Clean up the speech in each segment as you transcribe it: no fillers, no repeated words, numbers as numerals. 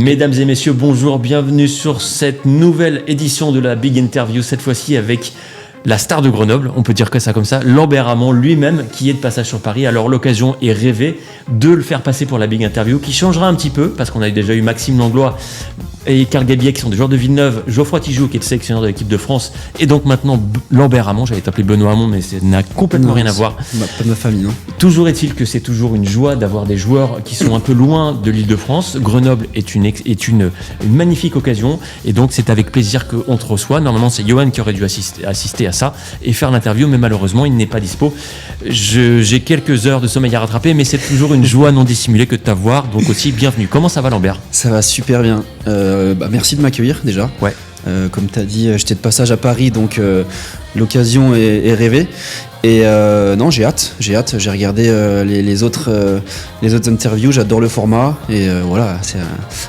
Mesdames et messieurs, bonjour, bienvenue sur cette nouvelle édition de la Big Interview, cette fois-ci avec la star de Grenoble, on peut dire que ça comme ça, Lambert Hamon lui-même qui est de passage sur Paris. Alors l'occasion est rêvée de le faire passer pour la Big Interview qui changera un petit peu parce qu'on a déjà eu Maxime Langlois et Karl Gabier qui sont des joueurs de Villeneuve, Geoffroy Tijoux qui est le sélectionneur de l'équipe de France et donc maintenant Lambert Hamon, j'allais t'appeler Benoît Hamon mais ça n'a complètement rien à voir. Pas de ma famille, non. Toujours est-il que c'est toujours une joie d'avoir des joueurs qui sont un peu loin de l'Île-de-France. Grenoble est une magnifique occasion et donc c'est avec plaisir qu'on te reçoit. Normalement c'est Johan qui aurait dû assister à ça et faire l'interview mais malheureusement il n'est pas dispo. J'ai quelques heures de sommeil à rattraper mais c'est toujours une joie non dissimulée que de t'avoir, donc aussi bienvenue. Comment ça va Lambert ? Ça va super bien. Merci de m'accueillir déjà. Ouais. Comme tu as dit, j'étais de passage à Paris, donc l'occasion est rêvée. Et non, j'ai hâte. J'ai regardé les autres interviews, j'adore le format. Et voilà, c'est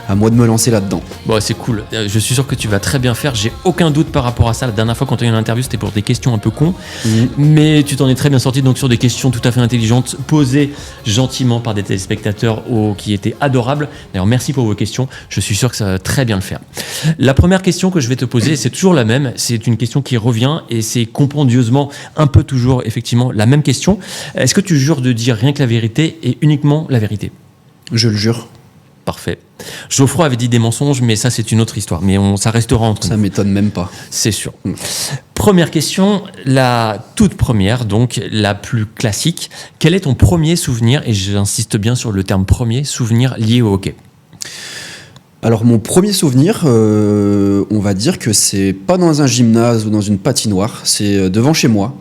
à moi de me lancer là-dedans. Bon, c'est cool. Je suis sûr que tu vas très bien faire. J'ai aucun doute par rapport à ça. La dernière fois, quand tu as eu une interview, c'était pour des questions un peu cons. Mais tu t'en es très bien sorti. Donc, sur des questions tout à fait intelligentes, posées gentiment par des téléspectateurs qui étaient adorables. D'ailleurs, merci pour vos questions. Je suis sûr que ça va très bien le faire. La première question que je vais te poser, c'est toujours la même. C'est une question qui revient et c'est compendieusement un peu toujours effectivement la même question. Est-ce que tu jures de dire rien que la vérité et uniquement la vérité ? Je le jure. Parfait. Geoffroy avait dit des mensonges, mais ça c'est une autre histoire. Mais ça restera entre nous. Ça m'étonne même pas. C'est sûr. Première question, la toute première, donc la plus classique. Quel est ton premier souvenir, et j'insiste bien sur le terme premier, souvenir lié au hockey ? Alors mon premier souvenir, on va dire que c'est pas dans un gymnase ou dans une patinoire, c'est devant chez moi.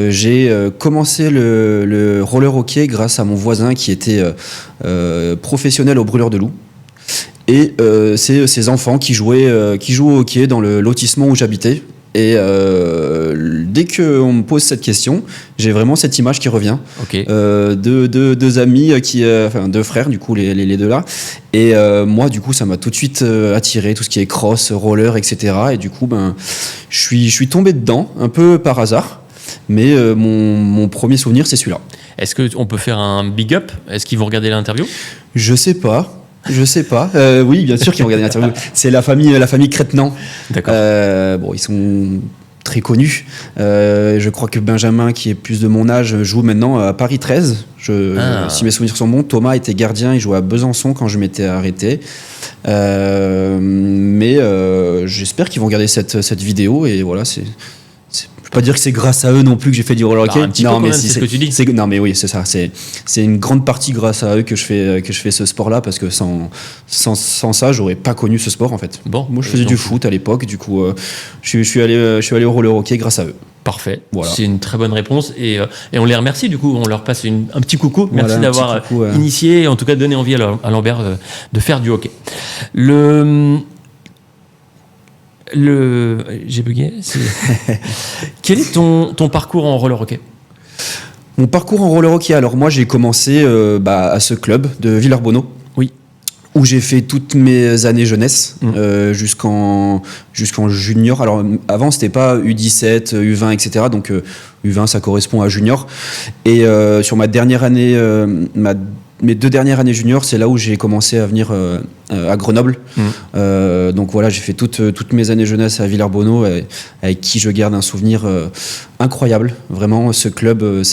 J'ai commencé le roller hockey grâce à mon voisin qui était professionnel au brûleur de loups. Et c'est ses enfants qui jouent au hockey dans le lotissement où j'habitais. Et dès qu'on me pose cette question, j'ai vraiment cette image qui revient. Okay. Deux amis, deux frères, du coup, les deux là. Et moi, du coup, ça m'a tout de suite attiré, tout ce qui est cross, roller, etc. Et du coup, je suis tombé dedans, un peu par hasard. Mais mon premier souvenir, c'est celui-là. Est-ce qu'on peut faire un big up ? Est-ce qu'ils vont regarder l'interview ? Je sais pas. Oui, bien sûr qu'ils vont regarder l'interview. C'est la famille Crétenant. D'accord. Ils sont très connus. Je crois que Benjamin, qui est plus de mon âge, joue maintenant à Paris 13. Si mes souvenirs sont bons. Thomas était gardien, il jouait à Besançon quand je m'étais arrêté. Mais j'espère qu'ils vont regarder cette vidéo et voilà, je peux pas dire que c'est grâce à eux non plus que j'ai fait du roller hockey. Un petit peu quand même, c'est ce que tu dis. Non mais oui, c'est ça. C'est une grande partie grâce à eux que je fais ce sport-là parce que sans ça, j'aurais pas connu ce sport en fait. Bon, moi je faisais du foot à l'époque, du coup je suis allé au roller hockey grâce à eux. Parfait, voilà. C'est une très bonne réponse et on les remercie du coup, on leur passe un petit coucou. Merci d'avoir initié et en tout cas donné envie à Lambert de faire du hockey. J'ai bugué. Quel est ton parcours en roller hockey ? Mon parcours en roller hockey, alors moi j'ai commencé à ce club de Villers-Bonneau. Oui. Où j'ai fait toutes mes années jeunesse jusqu'en junior. Alors avant c'était pas U17, U20, etc. Donc U20 ça correspond à junior. Et sur ma dernière année, mes 2 dernières années junior, c'est là où j'ai commencé à venir à Grenoble. Donc voilà, j'ai fait toutes mes années jeunesse à Villers-Bonneau, avec qui je garde un souvenir incroyable. Vraiment, ce club,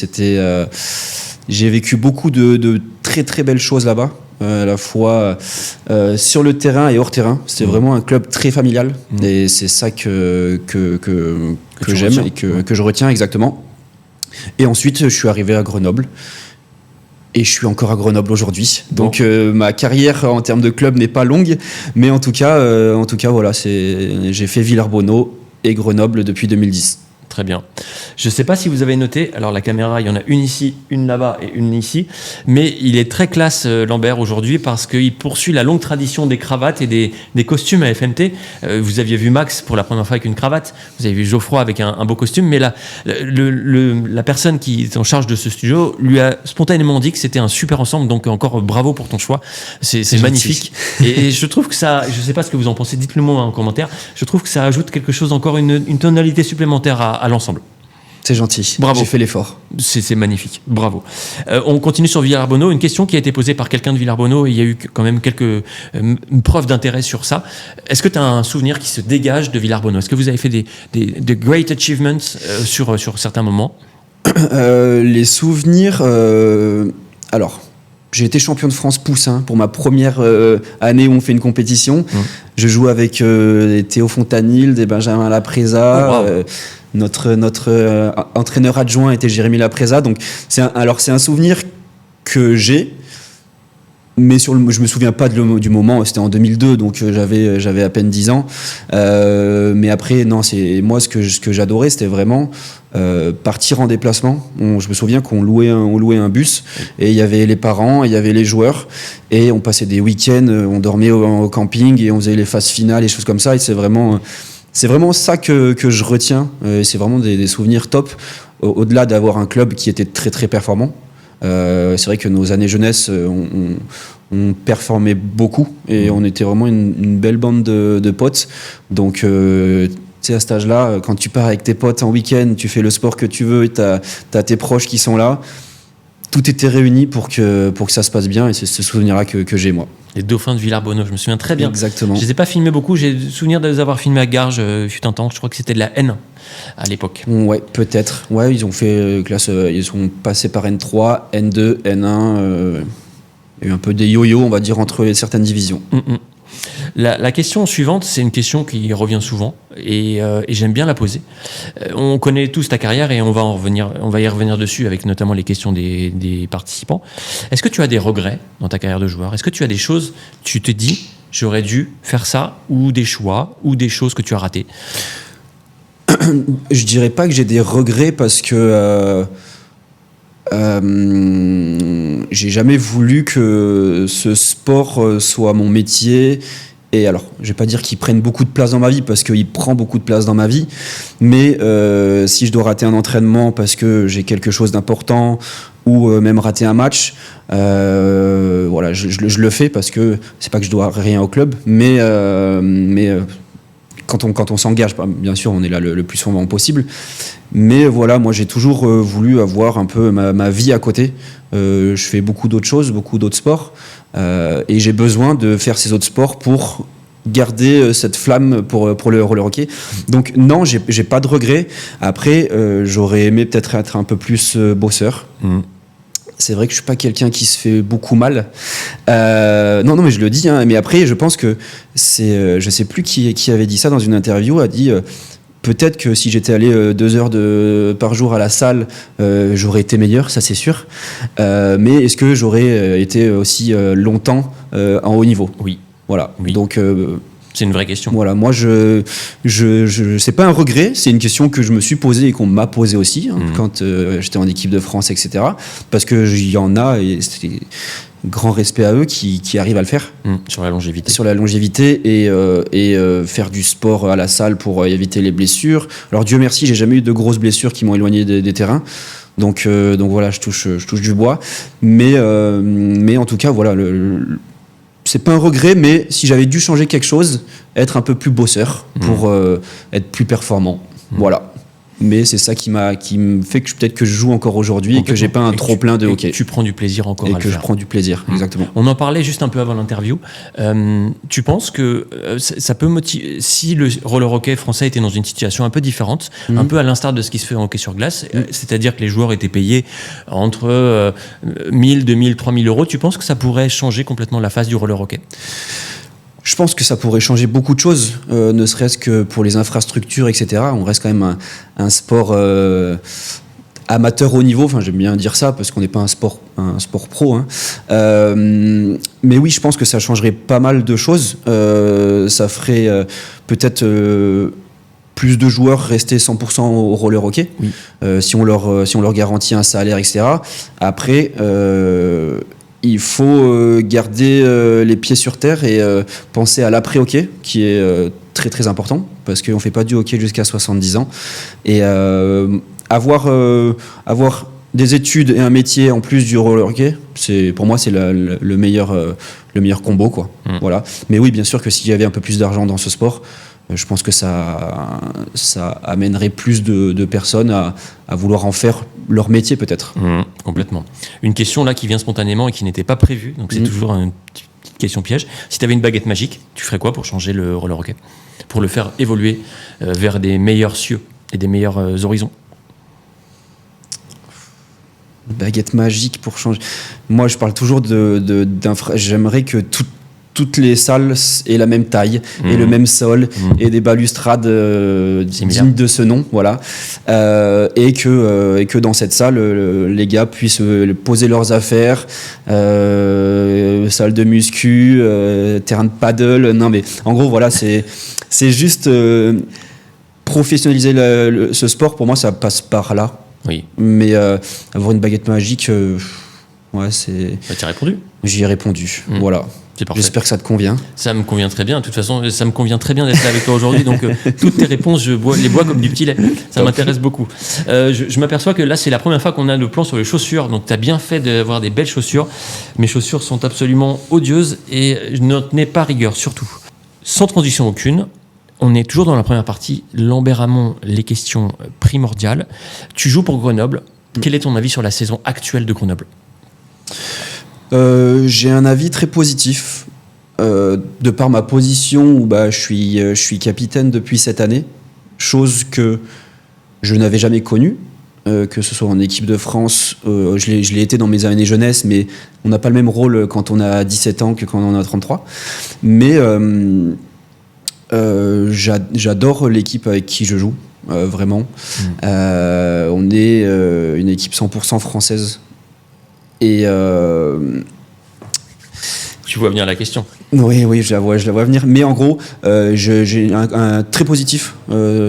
j'ai vécu beaucoup de très très belles choses là-bas, à la fois sur le terrain et hors terrain. C'était vraiment un club très familial, et c'est ça que j'aime et que je retiens exactement. Et ensuite, je suis arrivé à Grenoble. Et je suis encore à Grenoble aujourd'hui. Donc ma carrière en termes de club n'est pas longue, mais en tout cas voilà, j'ai fait Villers-Bonneau et Grenoble depuis 2010. Très bien. Je ne sais pas si vous avez noté, alors la caméra, il y en a une ici, une là-bas et une ici, mais il est très classe Lambert aujourd'hui parce qu'il poursuit la longue tradition des cravates et des costumes à FMT. Vous aviez vu Max pour la première fois avec une cravate, vous avez vu Geoffroy avec un beau costume, mais la personne qui est en charge de ce studio lui a spontanément dit que c'était un super ensemble, donc encore bravo pour ton choix, c'est magnifique. Et je trouve que ça, je ne sais pas ce que vous en pensez, dites-le moi en commentaire, je trouve que ça ajoute quelque chose, encore une tonalité supplémentaire à l'ensemble. C'est gentil. Bravo. J'ai fait l'effort. C'est magnifique. Bravo. On continue sur Villarbonneau. Une question qui a été posée par quelqu'un de Villarbonneau et il y a eu quand même quelques preuves d'intérêt sur ça. Est-ce que tu as un souvenir qui se dégage de Villarbonneau? Est-ce que vous avez fait des great achievements sur certains moments? Les souvenirs... alors... J'ai été champion de France poussin pour ma première année où on fait une compétition. Je joue avec des Théo Fontanil, des Benjamin Lapreza. Notre entraîneur adjoint était Jérémy Lapreza. Donc c'est un souvenir que j'ai, mais je me souviens pas du moment. C'était en 2002, donc j'avais à peine 10 ans. Mais après, non, c'est moi ce que j'adorais, c'était vraiment partir en déplacement. Je me souviens qu'on louait un bus et il y avait les parents, il y avait les joueurs et on passait des week-ends, on dormait au camping et on faisait les phases finales et choses comme ça. Et c'est vraiment ça que je retiens. C'est vraiment des souvenirs top, au-delà d'avoir un club qui était très très performant. C'est vrai que nos années jeunesse, on performait beaucoup et on était vraiment une belle bande de potes. Donc, tu sais, à cet âge-là, quand tu pars avec tes potes en week-end, tu fais le sport que tu veux et t'as tes proches qui sont là. Tout était réuni pour que ça se passe bien et c'est ce souvenir-là que j'ai, moi. Les Dauphins de Villarbonneau, je me souviens très bien. Exactement. Je les ai pas filmés beaucoup, j'ai le souvenir de les avoir filmés à Garges, fut un temps, je crois que c'était de la N à l'époque. Ouais, peut-être. Ouais, ils ont fait classe, ils sont passés par N3, N2, N1. Il y a eu un peu des yo-yo, on va dire, entre certaines divisions. La question suivante, c'est une question qui revient souvent et j'aime bien la poser. On connaît tous ta carrière et on va y revenir dessus avec notamment les questions des participants. Est-ce que tu as des regrets dans ta carrière de joueur? Est-ce que tu as des choses, tu te dis, j'aurais dû faire ça, ou des choix, ou des choses que tu as ratées? Je dirais pas que j'ai des regrets parce que j'ai jamais voulu que ce sport soit mon métier. Et alors, je vais pas dire qu'il prenne beaucoup de place dans ma vie parce qu'il prend beaucoup de place dans ma vie, mais si je dois rater un entraînement parce que j'ai quelque chose d'important ou même rater un match, voilà, je le fais parce que c'est pas que je dois rien au club, mais quand on s'engage, bien sûr, on est là le plus souvent possible. Mais voilà, moi j'ai toujours voulu avoir un peu ma vie à côté. Je fais beaucoup d'autres choses, beaucoup d'autres sports. Et j'ai besoin de faire ces autres sports pour garder cette flamme pour le roller hockey. Donc non, j'ai pas de regrets. Après, j'aurais aimé peut-être être un peu plus bosseur. C'est vrai que je suis pas quelqu'un qui se fait beaucoup mal. Non, mais je le dis. Mais après, je pense que c'est, je sais plus qui avait dit ça dans une interview, a dit peut-être que si j'étais allé 2 heures par jour à la salle, j'aurais été meilleur, ça c'est sûr. Mais est-ce que j'aurais été aussi longtemps en haut niveau? Oui. Voilà. Oui. Donc c'est une vraie question. Voilà, moi c'est pas un regret, c'est une question que je me suis posée et qu'on m'a posée aussi quand j'étais en équipe de France, etc. Parce que il y en a et c'est grand respect à eux qui arrivent à le faire. Sur la longévité. Sur la longévité et faire du sport à la salle pour éviter les blessures. Alors Dieu merci, j'ai jamais eu de grosses blessures qui m'ont éloigné des terrains. Donc voilà, je touche du bois. Mais en tout cas, voilà, c'est pas un regret, mais si j'avais dû changer quelque chose, être un peu plus bosseur pour être plus performant. Voilà. Mais c'est ça qui me fait que peut-être que je joue encore aujourd'hui et que j'ai pas un trop plein de hockey. Tu prends du plaisir encore à le faire. Et que je prends du plaisir, exactement. On en parlait juste un peu avant l'interview. Tu penses que ça peut motiver, si le roller hockey français était dans une situation un peu différente, un peu à l'instar de ce qui se fait en hockey sur glace, c'est-à-dire que les joueurs étaient payés entre 1000, 2000, 3000 euros, tu penses que ça pourrait changer complètement la face du roller hockey? Je pense que ça pourrait changer beaucoup de choses, ne serait-ce que pour les infrastructures, etc. On reste quand même un sport amateur haut niveau. Enfin, j'aime bien dire ça parce qu'on n'est pas un sport pro. Mais oui, je pense que ça changerait pas mal de choses. Ça ferait peut-être plus de joueurs rester 100% au roller hockey, si on leur garantit un salaire, etc. Après, il faut garder les pieds sur terre et penser à l'après-hockey, qui est très très important, parce qu'on ne fait pas du hockey jusqu'à 70 ans. Et avoir des études et un métier en plus du roller hockey, pour moi, c'est le meilleur combo, quoi. Voilà. Mais oui, bien sûr que s'il y avait un peu plus d'argent dans ce sport, je pense que ça amènerait plus de personnes à vouloir en faire leur métier peut-être. Complètement. Une question là qui vient spontanément et qui n'était pas prévue, donc c'est toujours une petite question piège. Si tu avais une baguette magique, tu ferais quoi pour changer le roller hockey, pour le faire évoluer vers des meilleurs cieux et des meilleurs horizons? Baguette magique pour changer. Moi, je parle toujours j'aimerais que toutes les salles aient la même taille et le même sol et des balustrades dignes de ce nom, voilà. Et que dans cette salle, les gars puissent poser leurs affaires, salle de muscu, terrain de paddle. Non, mais en gros, voilà, c'est juste professionnaliser ce sport. Pour moi, ça passe par là. Oui. Mais avoir une baguette magique, ouais, c'est. Bah, tu as répondu. J'y ai répondu. Voilà. J'espère que ça te convient. Ça me convient très bien. De toute façon, ça me convient très bien d'être là avec toi aujourd'hui. Donc, toutes tes réponses, je les bois comme du petit lait. Ça m'intéresse beaucoup. Je m'aperçois que là, c'est la première fois qu'on a le plan sur les chaussures. Donc, tu as bien fait d'avoir des belles chaussures. Mes chaussures sont absolument odieuses et je n'en tenais pas rigueur, surtout. Sans transition aucune, on est toujours dans la première partie. Lambert Hamon, les questions primordiales. Tu joues pour Grenoble. Quel est ton avis sur la saison actuelle de Grenoble ? J'ai un avis très positif de par ma position où je suis capitaine depuis cette année, chose que je n'avais jamais connue, que ce soit en équipe de France, je l'ai été dans mes années jeunesse, mais on n'a pas le même rôle quand on a 17 ans que quand on a 33. Mais j'adore l'équipe avec qui je joue, vraiment. On est une équipe 100% française. Et tu vois venir la question. Oui, je la vois venir. Mais en gros, j'ai un très positif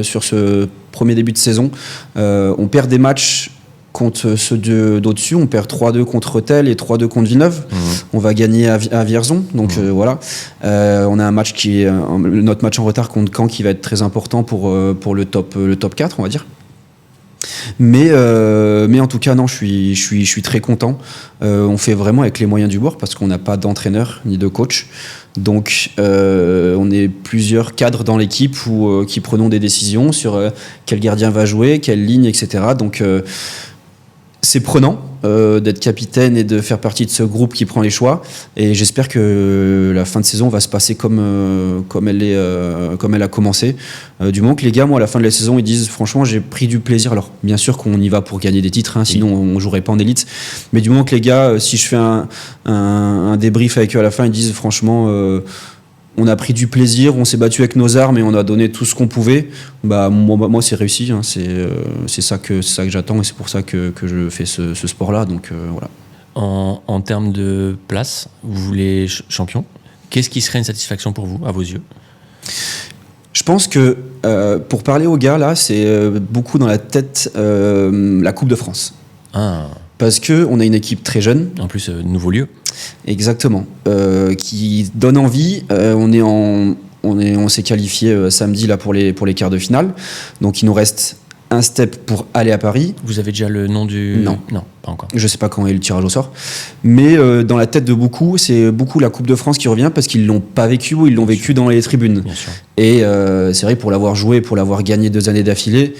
sur ce premier début de saison. On perd des matchs contre ceux d'au-dessus. On perd 3-2 contre Rethel et 3-2 contre Villeneuve. On va gagner à Vierzon. Donc voilà. On a un match notre match en retard contre Caen qui va être très important pour le top 4, on va dire. Mais en tout cas, non, je suis très content. On fait vraiment avec les moyens du bord parce qu'on n'a pas d'entraîneur ni de coach. Donc, on est plusieurs cadres dans l'équipe qui prenons des décisions sur quel gardien va jouer, quelle ligne, etc. Donc, c'est prenant d'être capitaine et de faire partie de ce groupe qui prend les choix. Et j'espère que la fin de saison va se passer comme elle a commencé. Du moment que les gars, moi, à la fin de la saison, ils disent franchement, j'ai pris du plaisir. Alors, bien sûr qu'on y va pour gagner des titres, sinon on jouerait pas en élite. Mais du moment que les gars, si je fais un débrief avec eux à la fin, ils disent franchement, on a pris du plaisir, on s'est battu avec nos armes et on a donné tout ce qu'on pouvait. Moi c'est réussi. C'est ça que j'attends et c'est pour ça que je fais ce sport-là. Donc voilà. En termes de place, vous voulez champion. Qu'est-ce qui serait une satisfaction pour vous, à vos yeux ? Je pense que pour parler aux gars là, c'est beaucoup dans la tête la Coupe de France. Parce qu'on a une équipe très jeune. En plus, nouveau lieu. Exactement. Qui donne envie. On s'est qualifié samedi là pour les quarts de finale. Donc il nous reste un step pour aller à Paris. Vous avez déjà le nom du... Non, pas encore. Je sais pas quand est le tirage au sort. Mais dans la tête de beaucoup, c'est beaucoup la Coupe de France qui revient parce qu'ils l'ont pas vécu ou ils l'ont vécu dans les tribunes. Bien sûr. Et c'est vrai, pour l'avoir joué, pour l'avoir gagné 2 années d'affilée,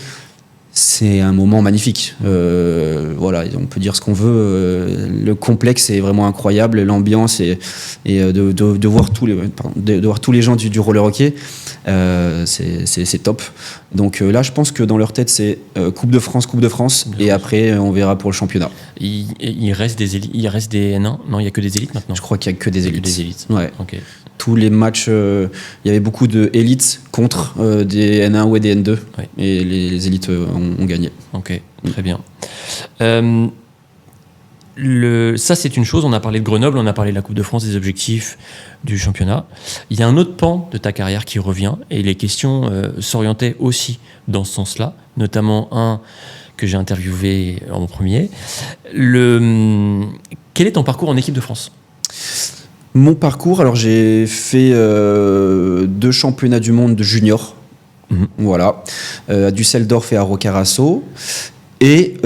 c'est un moment magnifique. Voilà, on peut dire ce qu'on veut. Le complexe est vraiment incroyable, l'ambiance et de voir tous les gens du roller hockey, c'est top. Donc là, je pense que dans leur tête, c'est Coupe de France, et après, on verra pour le championnat. Il reste des élites, il reste des N1 ? Non, il n'y a que des élites maintenant. Je crois qu'il n'y a que des élites. Ouais. Ok. Tous les matchs, il y avait beaucoup de élites contre des N1 ou des N2, ouais. Et les élites ont gagné. Ok, très bien. Ça, c'est une chose. On a parlé de Grenoble, on a parlé de la Coupe de France, des objectifs du championnat. Il y a un autre pan de ta carrière qui revient et les questions s'orientaient aussi dans ce sens-là, notamment un que j'ai interviewé en premier. Quel est ton parcours en équipe de France ? Mon parcours, alors j'ai fait 2 championnats du monde de junior, voilà, à Düsseldorf et à Roccaraso. Et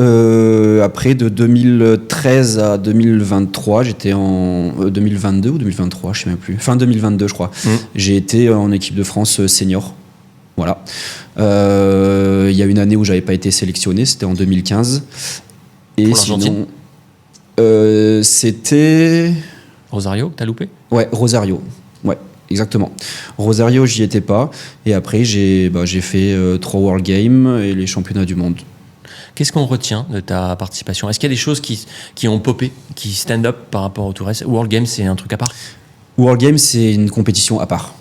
après, de 2013 à 2023, j'étais en 2022 ou 2023, je ne sais même plus, fin 2022 je crois, j'ai été en équipe de France senior. Voilà. Il y a une année où j'avais pas été sélectionné, c'était en 2015. Et pour l'Argentine, c'était Rosario, t'as loupé? ouais, Rosario. Ouais, exactement. Rosario, j'y étais pas. Et après, j'ai fait 3 World Games et les championnats du monde. Qu'est-ce qu'on retient de ta participation? Est-ce qu'il y a des choses qui ont popé, qui stand up par rapport au tout reste? World Games, c'est un truc à part? World Games, c'est une compétition à part.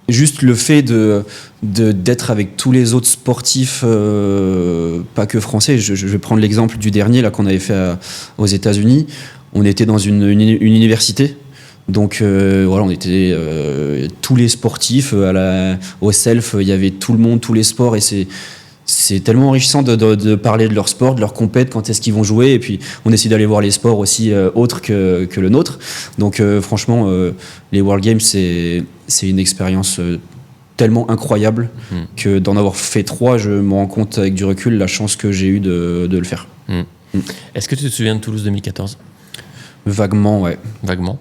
Juste le fait d'être avec tous les autres sportifs, pas que français. Je vais prendre l'exemple du dernier là qu'on avait fait aux États-Unis. On était dans une université. Donc voilà, on était tous les sportifs au self, il y avait tout le monde, tous les sports, et c'est tellement enrichissant de parler de leur sport, de leur compète, quand est-ce qu'ils vont jouer, et puis on essaie d'aller voir les sports aussi autres que le nôtre. Donc franchement, les World Games, c'est une expérience tellement incroyable que d'en avoir fait 3, je me rends compte avec du recul la chance que j'ai eue de le faire. Est-ce que tu te souviens de Toulouse 2014? Vaguement, ouais. Vaguement.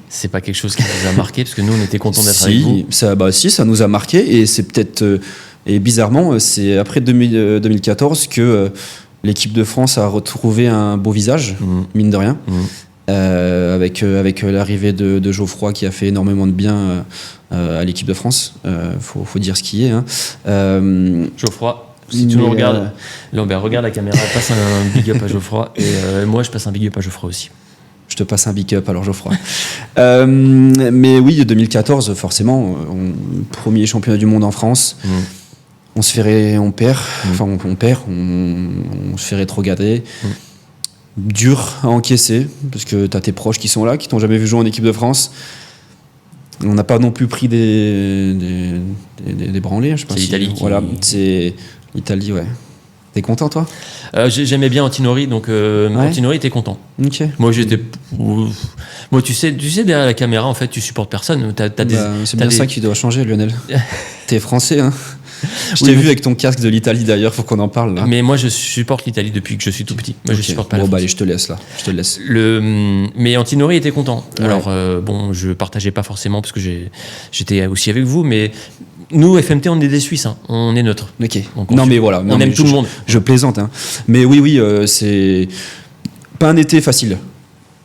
C'est pas quelque chose qui nous a marqué, parce que nous, on était contents d'être avec vous. Si, ça nous a marqué, et c'est peut-être... et bizarrement, c'est après 2014 que l'équipe de France a retrouvé un beau visage, mine de rien, avec l'arrivée de Geoffroy, qui a fait énormément de bien à l'équipe de France. Faut dire ce qui est. Hein. Geoffroy, si tu nous regardes, Lambert, regarde la caméra, passe un big up à Geoffroy, et moi, je passe un big up à Geoffroy aussi. Je te passe un big up alors, Geoffroy. Mais oui, 2014, forcément, premier championnat du monde en France. On se perd, on se fait rétrograder. Dur à encaisser, parce que t'as tes proches qui sont là, qui t'ont jamais vu jouer en équipe de France. On n'a pas non plus pris des branlées, je pense. C'est l'Italie. Voilà, c'est l'Italie, ouais. T'es content, toi? J'aimais bien Antinori, donc Antinori était content. Ok. Moi, j'étais. Moi, tu sais, derrière la caméra, en fait, tu supportes personne. C'est bien ça qui doit changer, Lionel. T'es français, hein? Je t'ai vu avec ton casque de l'Italie d'ailleurs, faut qu'on en parle là. Mais moi je supporte l'Italie depuis que je suis tout petit. Moi je supporte pas la France. Allez, je te laisse là. Mais Antinori était content. Ouais. Alors je partageais pas forcément parce que j'étais aussi avec vous, mais nous FMT on est des Suisses, hein. On est neutre. Ok. Donc, non mais voilà. On aime tout le monde. Je plaisante, hein. Mais oui, c'est pas un été facile.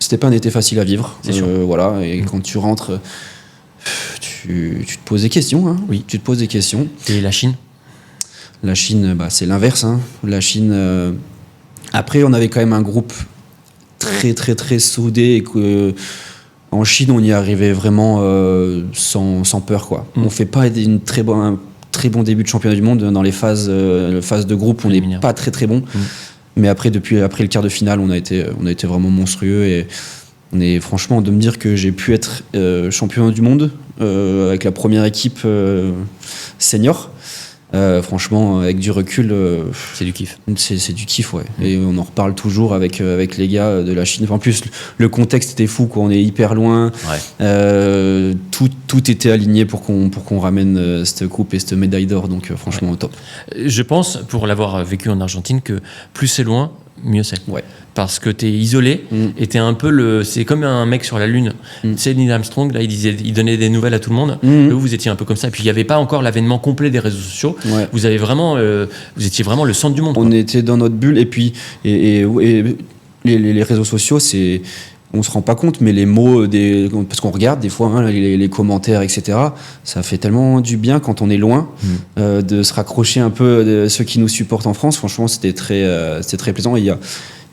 C'était pas un été facile à vivre. C'est sûr. Voilà. Et quand tu rentres. Tu te poses des questions, hein. Oui. Tu te poses des questions. Et la Chine? La Chine, c'est l'inverse, hein. La Chine. Après, on avait quand même un groupe très très très soudé, et en Chine, on y arrivait vraiment sans peur, quoi. On fait pas un très bon début de championnat du monde dans les phases de groupe. On n'est pas très très bon. Mais après le quart de finale, on a été vraiment monstrueux, et franchement, de me dire que j'ai pu être champion du monde avec la première équipe senior, franchement, avec du recul, c'est du kiff. C'est du kiff, ouais. Et on en reparle toujours avec les gars de la Chine. En plus, le contexte était fou, quoi. On est hyper loin. Ouais. Tout était aligné pour qu'on ramène cette coupe et cette médaille d'or. Donc franchement, ouais. Top. Je pense, pour l'avoir vécu en Argentine, que plus c'est loin, mieux c'est. Ouais. Parce que t'es isolé et t'es un peu c'est comme un mec sur la lune. Tu sais, Neil Armstrong, là, il donnait des nouvelles à tout le monde. Et vous étiez un peu comme ça. Et puis il n'y avait pas encore l'avènement complet des réseaux sociaux. Ouais. Vous étiez vraiment le centre du monde. On était dans notre bulle, et puis et les réseaux sociaux, on se rend pas compte, mais les mots parce qu'on regarde des fois, hein, les commentaires, etc. Ça fait tellement du bien quand on est loin de se raccrocher un peu de ceux qui nous supportent en France. Franchement, c'était très plaisant.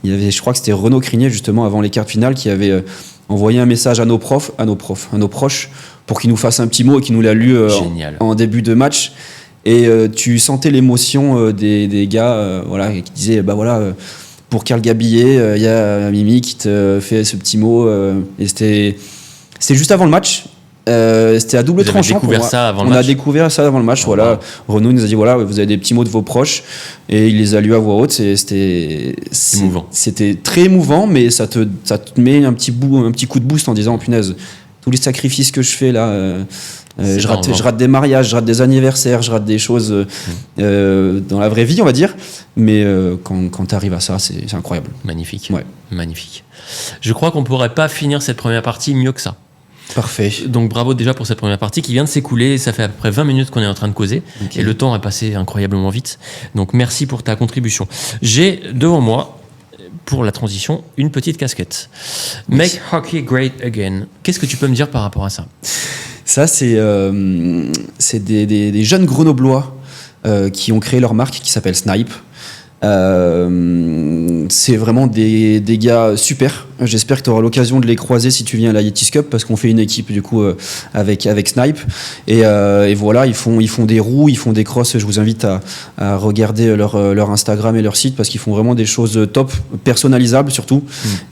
Il y avait, je crois que c'était Renaud Crinier, justement, avant les quarts de finale, qui avait envoyé un message à nos proches, pour qu'ils nous fassent un petit mot, et qu'ils nous l'a lu en début de match. Et tu sentais l'émotion des gars, voilà, qui disaient, pour Karl Gabillet, il y a Mimi qui te fait ce petit mot. Et c'était juste avant le match. C'était à double tranchant. On a découvert ça avant le match. Voilà. Renaud nous a dit, voilà, vous avez des petits mots de vos proches, et il les a lus à voix haute. C'était émouvant. C'était très émouvant, mais ça te met un petit coup de boost en disant, punaise, tous les sacrifices que je fais là, je rate des mariages, je rate des anniversaires, je rate des choses dans la vraie vie, on va dire. Mais quand tu arrives à ça, c'est incroyable. Magnifique. Ouais. Magnifique. Je crois qu'on pourrait pas finir cette première partie mieux que ça. Parfait. Donc bravo déjà pour cette première partie qui vient de s'écouler. Ça fait à peu près 20 minutes qu'on est en train de causer. Okay. Et le temps a passé incroyablement vite. Donc merci pour ta contribution. J'ai devant moi, pour la transition, une petite casquette. Make hockey great again. Qu'est-ce que tu peux me dire par rapport à ça ? Ça, c'est des jeunes grenoblois qui ont créé leur marque qui s'appelle Snipe. C'est vraiment des gars super. J'espère que tu auras l'occasion de les croiser si tu viens à la Yetis Cup, parce qu'on fait une équipe du coup avec Snipe et voilà, ils font des roues, ils font des crosses. Je vous invite à regarder leur Instagram et leur site, parce qu'ils font vraiment des choses top, personnalisables surtout.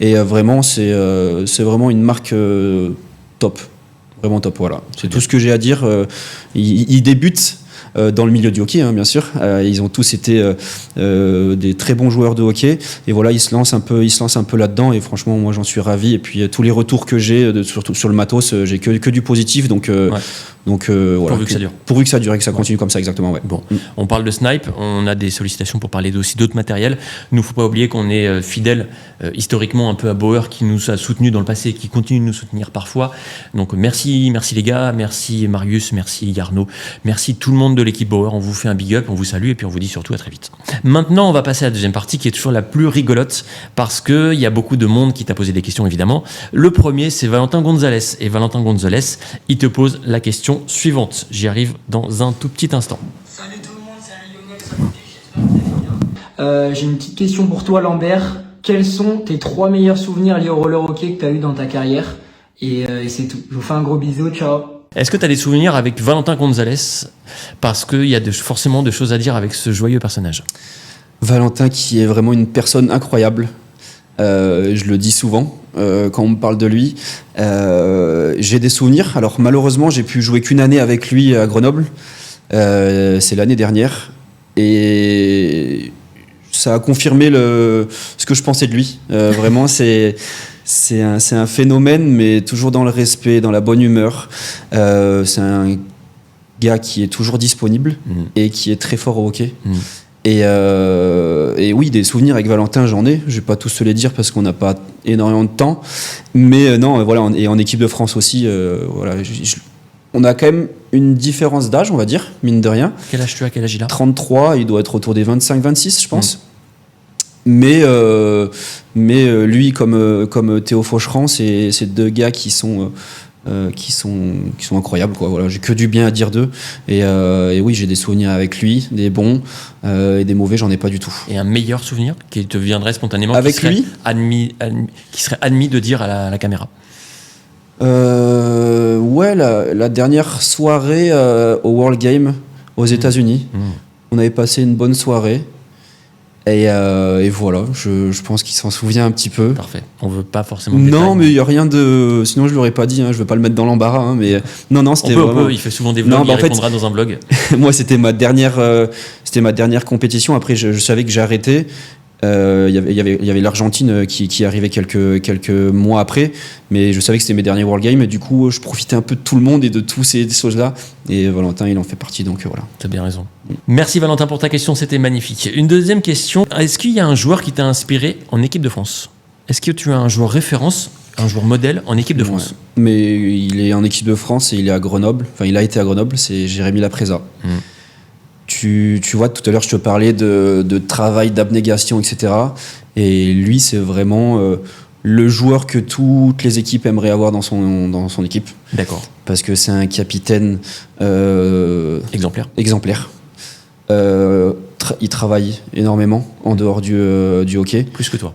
Et vraiment c'est vraiment une marque top, vraiment top. Voilà, c'est tout ce que j'ai à dire. Ils débutent dans le milieu du hockey, hein, bien sûr. Ils ont tous été des très bons joueurs de hockey, et voilà, ils se lancent un peu là-dedans, et franchement, moi, j'en suis ravi. Et puis tous les retours que j'ai, surtout sur le matos, j'ai que du positif, donc voilà. Pourvu que ça dure. Pourvu que ça dure et que ça continue comme ça, exactement. Ouais. Bon, on parle de Snipe, on a des sollicitations pour parler aussi d'autres matériels. Nous, faut pas oublier qu'on est fidèle historiquement un peu à Bauer, qui nous a soutenus dans le passé et qui continue de nous soutenir parfois. Donc merci les gars, merci Marius, merci Arnaud, merci tout le monde de l'équipe Bauer. On vous fait un big up, on vous salue et puis on vous dit surtout à très vite. Maintenant, on va passer à la deuxième partie qui est toujours la plus rigolote, parce qu'il y a beaucoup de monde qui t'a posé des questions évidemment. Le premier, c'est Valentin Gonzalez. Et Valentin Gonzalez, il te pose la question suivante. J'y arrive dans un tout petit instant. Salut tout le monde, c'est Lionel, j'espère que vous allez bien. J'ai une petite question pour toi, Lambert. Quels sont tes 3 meilleurs souvenirs liés au roller hockey que tu as eu dans ta carrière ? Et c'est tout. Je vous fais un gros bisou, ciao. Est-ce que tu as des souvenirs avec Valentin Gonzalez ? Parce qu'il y a forcément des choses à dire avec ce joyeux personnage. Valentin, qui est vraiment une personne incroyable. Je le dis souvent quand on me parle de lui. J'ai des souvenirs. Alors malheureusement, j'ai pu jouer qu'une année avec lui à Grenoble. C'est l'année dernière. Et ça a confirmé ce que je pensais de lui. Vraiment, c'est un phénomène, mais toujours dans le respect, dans la bonne humeur. C'est un gars qui est toujours disponible et qui est très fort au hockey. Et oui, des souvenirs avec Valentin, j'en ai. Je vais pas tous se les dire parce qu'on n'a pas énormément de temps. Mais non, voilà, et en équipe de France aussi, voilà, on a quand même une différence d'âge, on va dire, mine de rien. Quel âge tu as ? Quel âge il a ? 33, il doit être autour des 25-26, je pense. Mais lui, comme Théo Faucheran, c'est deux gars qui sont incroyables, quoi. Voilà, j'ai que du bien à dire d'eux. Et oui, j'ai des souvenirs avec lui, des bons et des mauvais, j'en ai pas du tout. Et un meilleur souvenir qui te viendrait spontanément, avec lui, qui serait admis de dire à la caméra. Ouais, la dernière soirée au World Game aux États-Unis, on avait passé une bonne soirée. Et voilà, je pense qu'il s'en souvient un petit peu. Parfait. On veut pas forcément. Non, mais il y a rien de. Sinon, je l'aurais pas dit. Hein, je veux pas le mettre dans l'embarras. Hein, mais non, c'était vraiment. Il fait souvent des vlogs. Il répondra dans un blog. Moi, c'était ma dernière compétition. Après, je savais que j'ai arrêté. Il y avait l'Argentine qui arrivait quelques mois après, mais je savais que c'était mes derniers World Games, et du coup je profitais un peu de tout le monde et de toutes ces choses-là, et Valentin il en fait partie, donc voilà. T'as bien raison. Merci Valentin pour ta question, c'était magnifique. Une deuxième question, est-ce qu'il y a un joueur qui t'a inspiré en équipe de France ? Est-ce que tu as un joueur référence, un joueur modèle en équipe de France ? Mais il est en équipe de France et il est à Grenoble, enfin il a été à Grenoble, c'est Jérémy Lapreza. Tu vois, tout à l'heure, je te parlais de travail, d'abnégation, etc. Et lui, c'est vraiment le joueur que toutes les équipes aimeraient avoir dans son équipe. D'accord. Parce que c'est un capitaine exemplaire. Il travaille énormément en dehors du hockey. Plus que toi.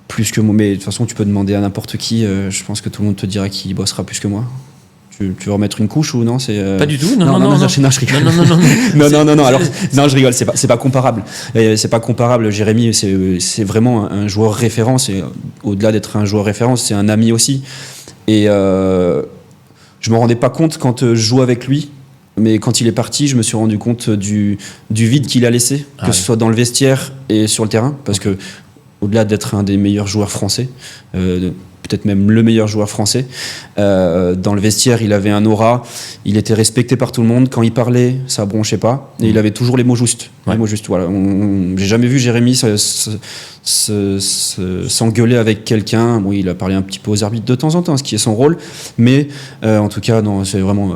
Plus que moi. Mais de toute façon, tu peux demander à n'importe qui. Je pense que tout le monde te dira qu'il bossera plus que moi. Tu veux remettre une couche ou non, c'est Pas du tout. Non, je rigole. Non. Alors, non, je rigole. C'est pas comparable. C'est pas comparable. Jérémy, c'est vraiment un joueur référence. Et au-delà d'être un joueur référence, c'est un ami aussi. Et je me rendais pas compte quand je jouais avec lui. Mais quand il est parti, je me suis rendu compte du vide qu'il a laissé, que ce soit dans le vestiaire et sur le terrain, parce que au-delà d'être un des meilleurs joueurs français, peut-être même le meilleur joueur français. Dans le vestiaire, il avait un aura, il était respecté par tout le monde. Quand il parlait, ça bronchait pas. Et il avait toujours les mots justes. Ouais. Les mots justes, voilà. J'ai jamais vu Jérémy s'engueuler avec quelqu'un. Bon, il a parlé un petit peu aux arbitres de temps en temps, ce qui est son rôle. Mais en tout cas, non, c'est vraiment,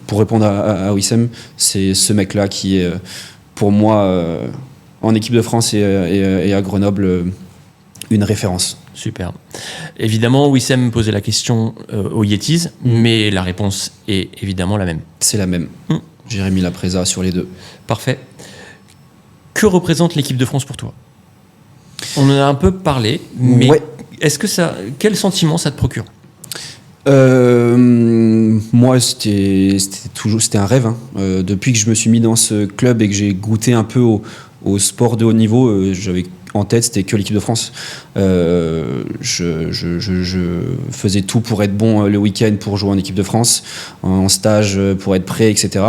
pour répondre à Wissem, c'est ce mec-là qui est, pour moi, en équipe de France et à Grenoble, une référence. Super. Évidemment, Wissem posait la question aux Yetis, mais la réponse est évidemment la même. C'est la même. Jérémy Lapreza sur les deux. Parfait. Que représente l'équipe de France pour toi ? On en a un peu parlé, mais Ouais. Quel sentiment ça te procure ? Moi, c'était un rêve. Hein. Depuis que je me suis mis dans ce club et que j'ai goûté un peu au sport de haut niveau, j'avais en tête, c'était que l'équipe de France. Je faisais tout pour être bon le week-end pour jouer en équipe de France, en stage pour être prêt, etc.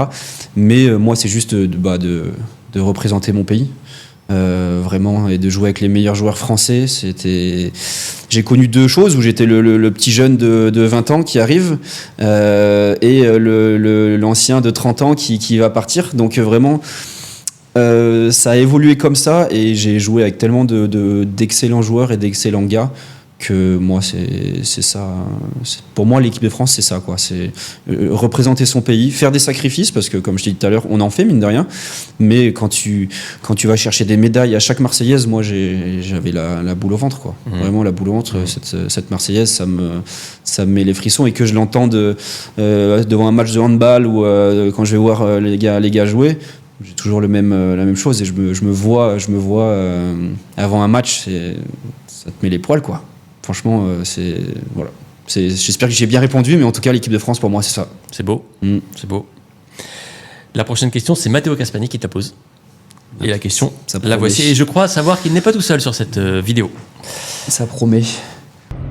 Mais moi, c'est juste de représenter mon pays. Vraiment, et de jouer avec les meilleurs joueurs français. J'ai connu deux choses où j'étais le petit jeune de 20 ans qui arrive et l'ancien de 30 ans qui va partir. Donc vraiment, ça a évolué comme ça et j'ai joué avec tellement d'excellents joueurs et d'excellents gars que moi, c'est ça. Pour moi, l'équipe de France, c'est ça, quoi. C'est représenter son pays, faire des sacrifices, parce que, comme je t'ai dit tout à l'heure, on en fait, mine de rien. Mais quand tu vas chercher des médailles à chaque Marseillaise, moi, j'avais la boule au ventre, quoi. Vraiment, la boule au ventre. Cette Marseillaise, ça me met les frissons. Et que je l'entende devant un match de handball ou quand je vais voir les gars jouer, j'ai toujours la même chose. Et je me vois avant un match, ça te met les poils, quoi. Franchement, voilà. J'espère que j'ai bien répondu, mais en tout cas, l'équipe de France, pour moi, c'est ça. C'est beau. C'est beau. La prochaine question, c'est Matteo Caspani qui te la pose. Et la question, la voici. Et je crois savoir qu'il n'est pas tout seul sur cette vidéo. Ça promet.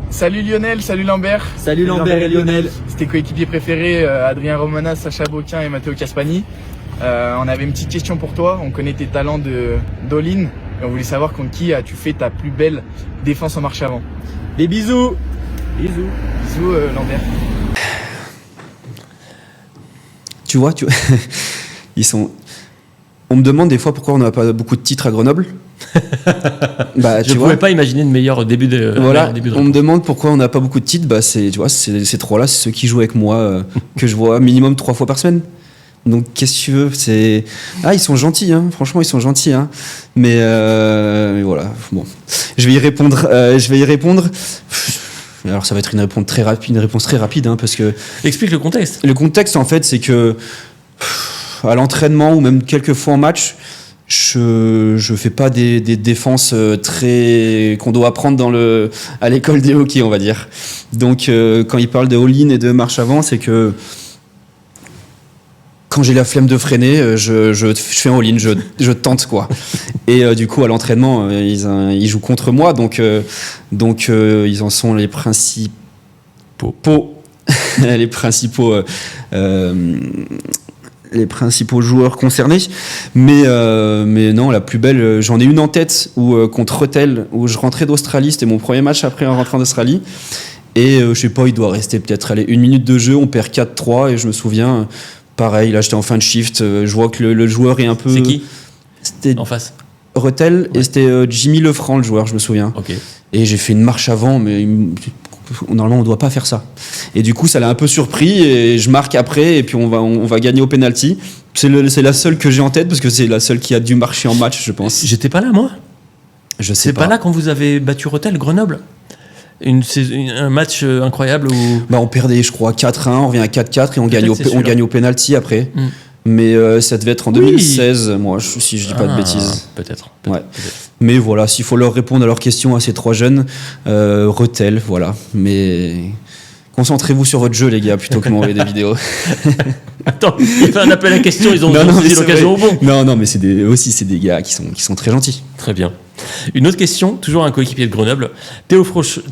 Salut Lionel, salut Lambert. Salut Lambert et Lionel. C'était coéquipiers préférés, Adrien Romanas, Sacha Boquin et Matteo Caspani. On avait une petite question pour toi. On connaît tes talents d'all-in et on voulait savoir contre qui as-tu fait ta plus belle défense en marche avant. Des bisous. Bisous Lambert. Tu vois, on me demande des fois pourquoi on n'a pas beaucoup de titres à Grenoble. Je ne pouvais pas imaginer de meilleur début de. Voilà, on me demande pourquoi on n'a pas beaucoup de titres. Tu vois, ces trois-là, c'est ceux qui jouent avec moi, que je vois minimum 3 fois par semaine. Donc, qu'est-ce que tu veux ? Ils sont gentils, hein. Franchement, ils sont gentils. Hein. Mais voilà, bon. Je vais y répondre. Alors, ça va être une réponse très rapide, hein, parce que... Explique le contexte. Le contexte, en fait, c'est que à l'entraînement ou même quelques fois en match, je fais pas des défenses qu'on doit apprendre à l'école des hockey, on va dire. Donc, quand il parle de all-in et de marche avant, c'est que quand j'ai la flemme de freiner, je fais un all-in, je tente, quoi. Et du coup, à l'entraînement, ils jouent contre moi, donc ils en sont les principaux les principaux joueurs concernés. Mais non, la plus belle, j'en ai une en tête contre Rethel, où je rentrais d'Australie, c'était mon premier match après en rentrant d'Australie. Et je sais pas, il doit rester peut-être 1 minute de jeu, on perd 4-3, et je me souviens. Pareil, là j'étais en fin de shift, je vois que le joueur est un peu... C'est qui ? C'était en face. Rethel, ouais. Et c'était Jimmy Lefranc, le joueur, je me souviens. Okay. Et j'ai fait une marche avant, mais normalement on doit pas faire ça. Et du coup ça l'a un peu surpris, et je marque après, et puis on va gagner au penalty. C'est la seule que j'ai en tête, parce que c'est la seule qui a dû marcher en match, je pense. J'étais pas là, moi. Je sais C'est pas là quand vous avez battu Rethel, Grenoble ? Un match incroyable où... on perdait, je crois, 4-1, on revient à 4-4 et on gagne au penalty après. Mais ça devait être en 2016, moi, si je dis pas de bêtises. Peut-être. Mais voilà, s'il faut leur répondre à leurs questions à ces 3 jeunes, Rethel, voilà. Mais concentrez-vous sur votre jeu, les gars, plutôt que m'envoyer des vidéos. Attends, il y a fait un appel à questions, ils ont saisi l'occasion au bon. Non, mais c'est des gars qui sont très gentils. Très bien. Une autre question, toujours un coéquipier de Grenoble, Théo Faucherand,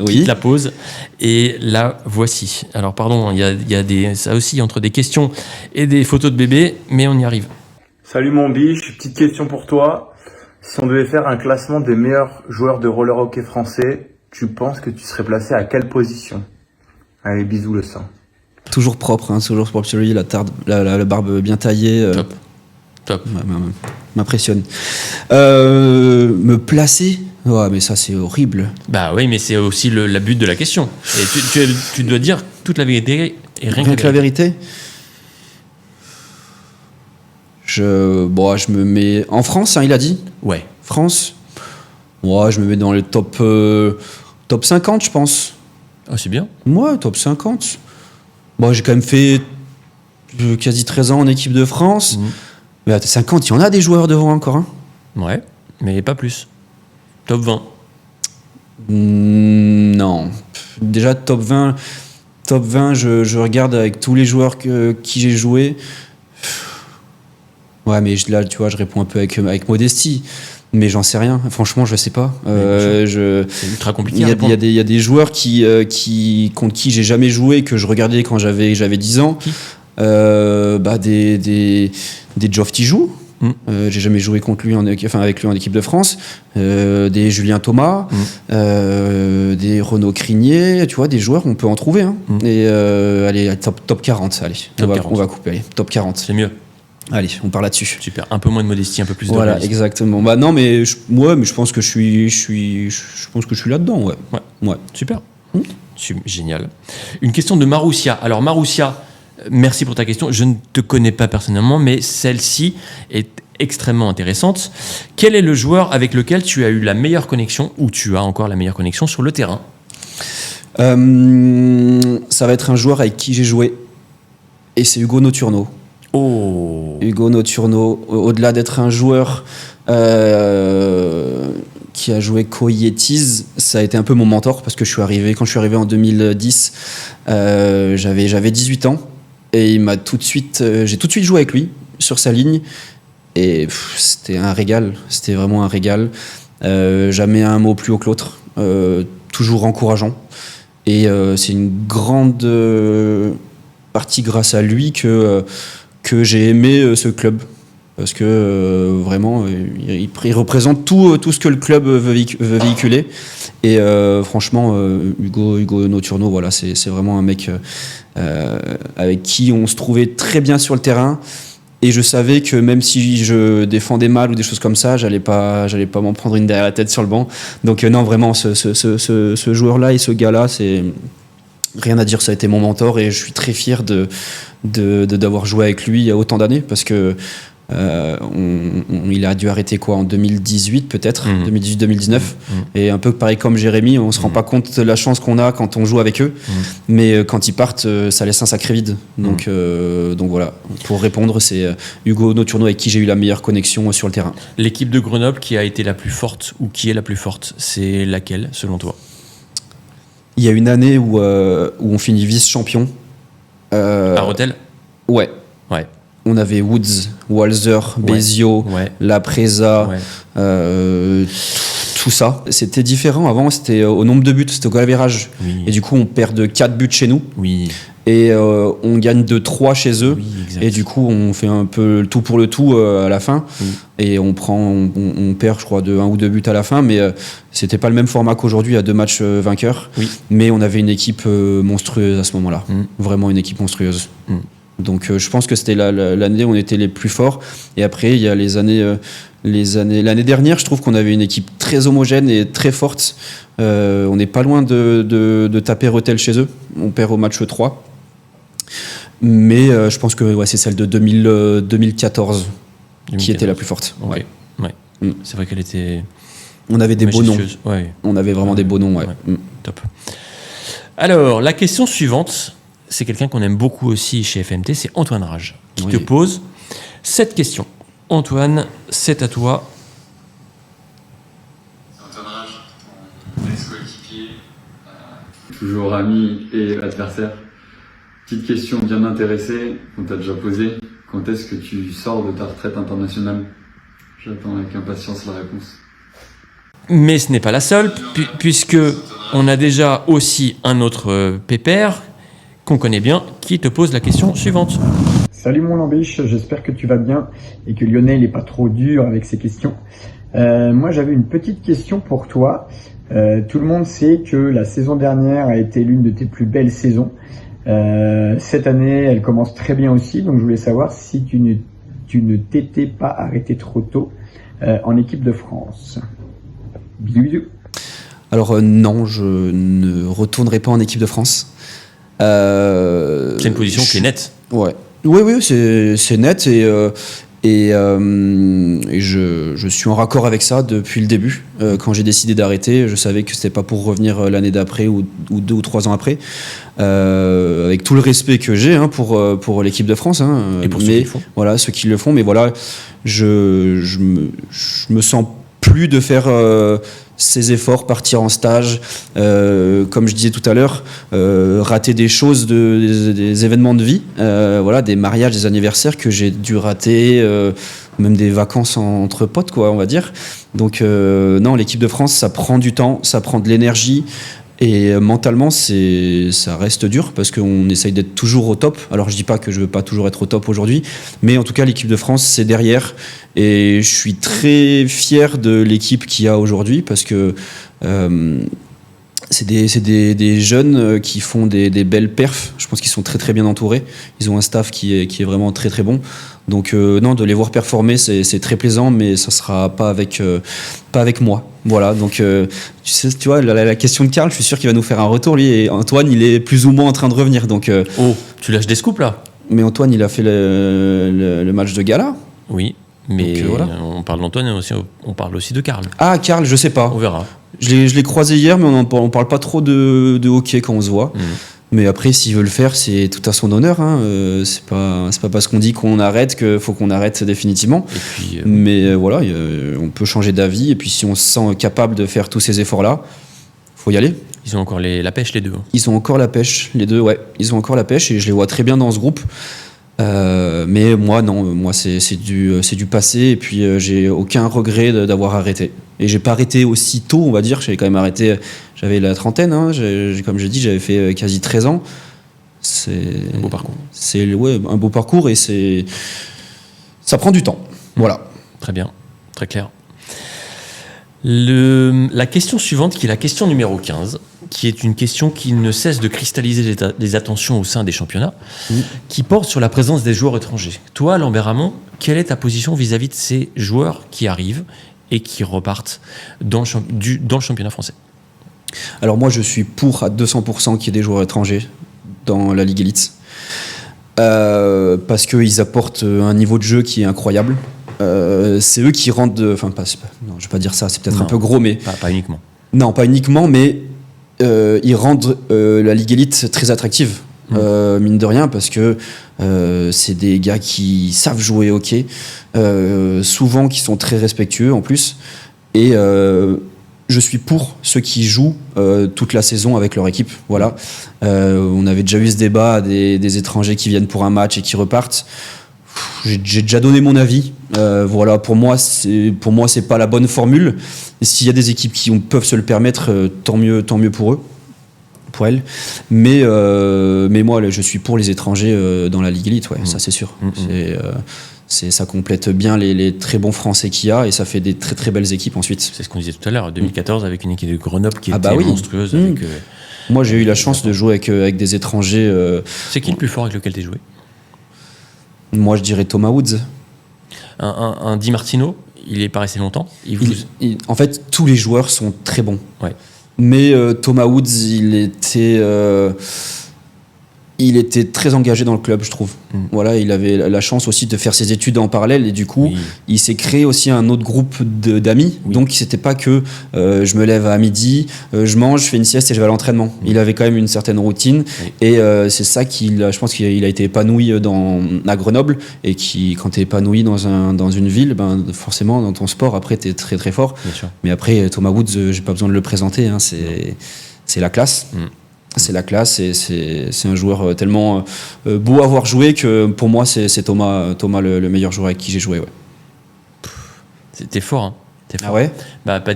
oui. Qui te la pose. Et la voici. Alors pardon, il y a ça aussi entre des questions et des photos de bébés, mais on y arrive. Salut mon biche, petite question pour toi. Si on devait faire un classement des meilleurs joueurs de roller hockey français, tu penses que tu serais placé à quelle position? Allez, bisous le sang. Toujours propre, hein, toujours propre sur lui, la barbe bien taillée. Top. M'impressionne. Me placer? Ouais, mais ça c'est horrible. Bah oui, mais c'est aussi la but de la question. Et tu dois dire toute la vérité et rien que la vérité. Je me mets en France, hein, il a dit. Ouais. France. Ouais, je me mets dans le top 50, je pense. Ah, c'est bien. Ouais, top 50. Bon, j'ai quand même fait quasi 13 ans en équipe de France. Mais à 50, il y en a des joueurs devant encore. Hein. Ouais, mais pas plus. Top 20. Non. Déjà, top 20, je regarde avec tous les joueurs qui j'ai joué. Ouais, mais là, tu vois, je réponds un peu avec modestie. Mais j'en sais rien. Franchement, je sais pas. C'est ultra compliqué. Il y a des joueurs contre qui j'ai jamais joué, que je regardais quand j'avais 10 ans. Qui des Geoff Tijoux. J'ai jamais joué contre lui avec lui en équipe de France. Des Julien Thomas, des Renaud Crinier, tu vois, des joueurs, on peut en trouver. Hein. Et allez, top 40, allez. On va couper, allez, top 40. C'est mieux. Allez, on part là-dessus. Super, un peu moins de modestie, un peu plus de Voilà, réalisme. exactement. Bah non, mais je pense que je suis là-dedans, ouais. Super. Génial. Une question de Maroussia. Alors Maroussia, merci pour ta question. Je ne te connais pas personnellement, mais celle-ci est extrêmement intéressante. Quel est le joueur avec lequel tu as eu la meilleure connexion, ou tu as encore la meilleure connexion sur le terrain? Ça va être un joueur avec qui j'ai joué, et c'est Hugo Noturno. Oh. Hugo Noturno, au-delà d'être un joueur qui a joué Coyetis, ça a été un peu mon mentor, parce que quand je suis arrivé en 2010, j'avais 18 ans, et j'ai tout de suite joué avec lui sur sa ligne, et c'était un régal, c'était vraiment un régal. Jamais un mot plus haut que l'autre, toujours encourageant, et c'est une grande partie grâce à lui que j'ai aimé ce club, parce que vraiment il représente tout ce que le club veut véhiculer, et franchement Hugo Noturno, voilà, c'est vraiment un mec avec qui on se trouvait très bien sur le terrain, et je savais que même si je défendais mal ou des choses comme ça, j'allais pas m'en prendre une derrière la tête sur le banc. Donc non, vraiment ce joueur-là et ce gars-là, c'est rien à dire, ça a été mon mentor, et je suis très fier d'avoir joué avec lui il y a autant d'années, parce que il a dû arrêter en 2018 peut-être, 2018-2019, et un peu pareil comme Jérémy, on se rend pas compte de la chance qu'on a quand on joue avec eux, mais quand ils partent, ça laisse un sacré vide. Donc voilà, pour répondre, c'est Hugo Noturno avec qui j'ai eu la meilleure connexion sur le terrain. L'équipe de Grenoble qui a été la plus forte, ou qui est la plus forte, c'est laquelle selon toi? Il y a une année où on finit vice-champion. À Rotel? Ouais. On avait Woods, Walzer, Bézio, Lapreza, tout ça. C'était différent. Avant, c'était au nombre de buts, c'était au goal average. Et du coup, on perd de 4 buts chez nous. Et on gagne de 3 chez eux. Et du coup, on fait un peu le tout pour le tout à la fin. Et on perd, je crois, de 1 ou 2 buts à la fin. Mais c'était pas le même format qu'aujourd'hui, à 2 matchs vainqueurs. Mais on avait une équipe monstrueuse à ce moment-là. Vraiment une équipe monstrueuse. Donc je pense que c'était l'année où on était les plus forts. Et après, il y a l'année dernière, je trouve qu'on avait une équipe très homogène et très forte. On n'est pas loin de taper Rotel chez eux. On perd au match 3. Mais je pense que c'est celle de 2014 qui était la plus forte. Okay. C'est vrai qu'elle était... On avait des beaux noms. On avait vraiment des beaux noms. Top. Alors, la question suivante, c'est quelqu'un qu'on aime beaucoup aussi chez FMT, c'est Antoine Rage, qui te pose cette question. Antoine, c'est à toi. Antoine Rage, ton ex-coéquipier, toujours ami et adversaire. Petite question bien intéressée, qu'on t'a déjà posée. Quand est-ce que tu sors de ta retraite internationale? J'attends avec impatience la réponse. Mais ce n'est pas la seule, puisque on a déjà aussi un autre pépère qu'on connaît bien, qui te pose la question suivante. Salut mon Lambiche, j'espère que tu vas bien et que Lionel n'est pas trop dur avec ses questions. Moi, j'avais une petite question pour toi. Tout le monde sait que la saison dernière a été l'une de tes plus belles saisons. Cette année, elle commence très bien aussi, donc je voulais savoir si tu ne t'étais pas arrêté trop tôt en équipe de France. Bisous, bisous. Alors non, je ne retournerai pas en équipe de France. C'est une position qui est nette. Ouais. Oui, c'est net et je suis en raccord avec ça depuis le début. Quand j'ai décidé d'arrêter, je savais que c'était pas pour revenir l'année d'après ou 2 ou 3 ans après. Avec tout le respect que j'ai pour l'équipe de France. Et pour ceux qui le font. Voilà, ceux qui le font. Mais voilà, je me sens plus de faire ces efforts, partir en stage, comme je disais tout à l'heure, rater des choses, des événements de vie, voilà, des mariages, des anniversaires que j'ai dû rater, même des vacances entre potes, quoi, on va dire. Donc non, l'équipe de France, ça prend du temps, ça prend de l'énergie. Et mentalement, ça reste dur parce qu'on essaye d'être toujours au top. Alors, je dis pas que je veux pas toujours être au top aujourd'hui, mais en tout cas, l'équipe de France, c'est derrière. Et je suis très fier de l'équipe qu'il y a aujourd'hui parce que c'est des jeunes qui font des belles perfs. Je pense qu'ils sont très très bien entourés. Ils ont un staff qui est vraiment très très bon. Donc non, de les voir performer, c'est très plaisant, mais ça sera pas avec moi. Voilà, donc tu vois, la question de Karl, je suis sûr qu'il va nous faire un retour, lui, et Antoine, il est plus ou moins en train de revenir. Donc, Oh, tu lâches des scoops là? mais Antoine, il a fait le match de gala. Oui, mais Donc, voilà. on parle d'Antoine et aussi, on parle aussi de Karl. Ah, Karl, je sais pas. On verra. Je l'ai croisé hier, mais on parle pas trop de hockey quand on se voit. Mais après, s'il veut le faire, c'est tout à son honneur. C'est pas parce qu'on dit qu'on arrête qu'il faut qu'on arrête définitivement. Et puis, Mais voilà, on peut changer d'avis. Et puis, si on se sent capable de faire tous ces efforts-là, faut y aller. ils ont encore la pêche, les deux. Ils ont encore la pêche, les deux, ouais. Ils ont encore la pêche et je les vois très bien dans ce groupe. Mais moi, non. Moi, c'est du passé. Et puis, j'ai aucun regret d'avoir arrêté. Et j'ai pas arrêté aussi tôt, on va dire. J'ai quand même arrêté. J'avais la trentaine. Comme j'ai dit, j'avais fait quasi 13 ans. C'est Un beau parcours. C'est un beau parcours et ça prend du temps. Voilà. Très bien, très clair. La question suivante, qui est la question numéro 15, qui est une question qui ne cesse de cristalliser les attentions au sein des championnats, qui porte sur la présence des joueurs étrangers. Toi, Lambert Hamon, quelle est ta position vis-à-vis de ces joueurs qui arrivent et qui repartent dans le championnat français? Alors moi, je suis pour à 200% qu'il y ait des joueurs étrangers dans la Ligue Elite. Parce qu'ils apportent un niveau de jeu qui est incroyable. C'est eux qui rendent... non, je vais pas dire ça, c'est peut-être un peu gros, mais... Pas uniquement. Non, pas uniquement, mais ils rendent la Ligue Elite très attractive. Mine de rien, parce que c'est des gars qui savent jouer au hockey, souvent qui sont très respectueux en plus, et je suis pour ceux qui jouent toute la saison avec leur équipe. Voilà. On avait déjà eu ce débat des étrangers qui viennent pour un match et qui repartent. J'ai déjà donné mon avis. Voilà, pour moi, c'est pas la bonne formule. Et s'il y a des équipes qui peuvent se le permettre, tant mieux pour eux. Pour elle, mais moi je suis pour les étrangers dans la Ligue Elite, ouais, ça c'est sûr. Ça complète bien les très bons Français qu'il y a et ça fait des très très belles équipes ensuite. C'est ce qu'on disait tout à l'heure, 2014 avec une équipe de Grenoble qui était oui. monstrueuse. Moi j'ai eu la chance de jouer avec des étrangers. C'est qui le plus fort avec lequel tu as joué? Moi je dirais Thomas Woods. Un Di Martino, il est pas resté longtemps. En fait, tous les joueurs sont très bons. Ouais. Mais Thomas Woods, il était très engagé dans le club, je trouve. Voilà, il avait la chance aussi de faire ses études en parallèle et du coup, il s'est créé aussi un autre groupe d'amis. Donc, c'était pas que je me lève à midi, je mange, je fais une sieste et je vais à l'entraînement. Il avait quand même une certaine routine et c'est ça je pense qu'il a été épanoui à Grenoble et quand tu es épanoui dans une ville, forcément, dans ton sport, après, tu es très très fort. Mais après, Thomas Woods, j'ai pas besoin de le présenter, c'est la classe. C'est la classe et c'est un joueur tellement beau à voir jouer que pour moi c'est Thomas le meilleur joueur avec qui j'ai joué. Ouais. T'es fort, hein. Ah ouais?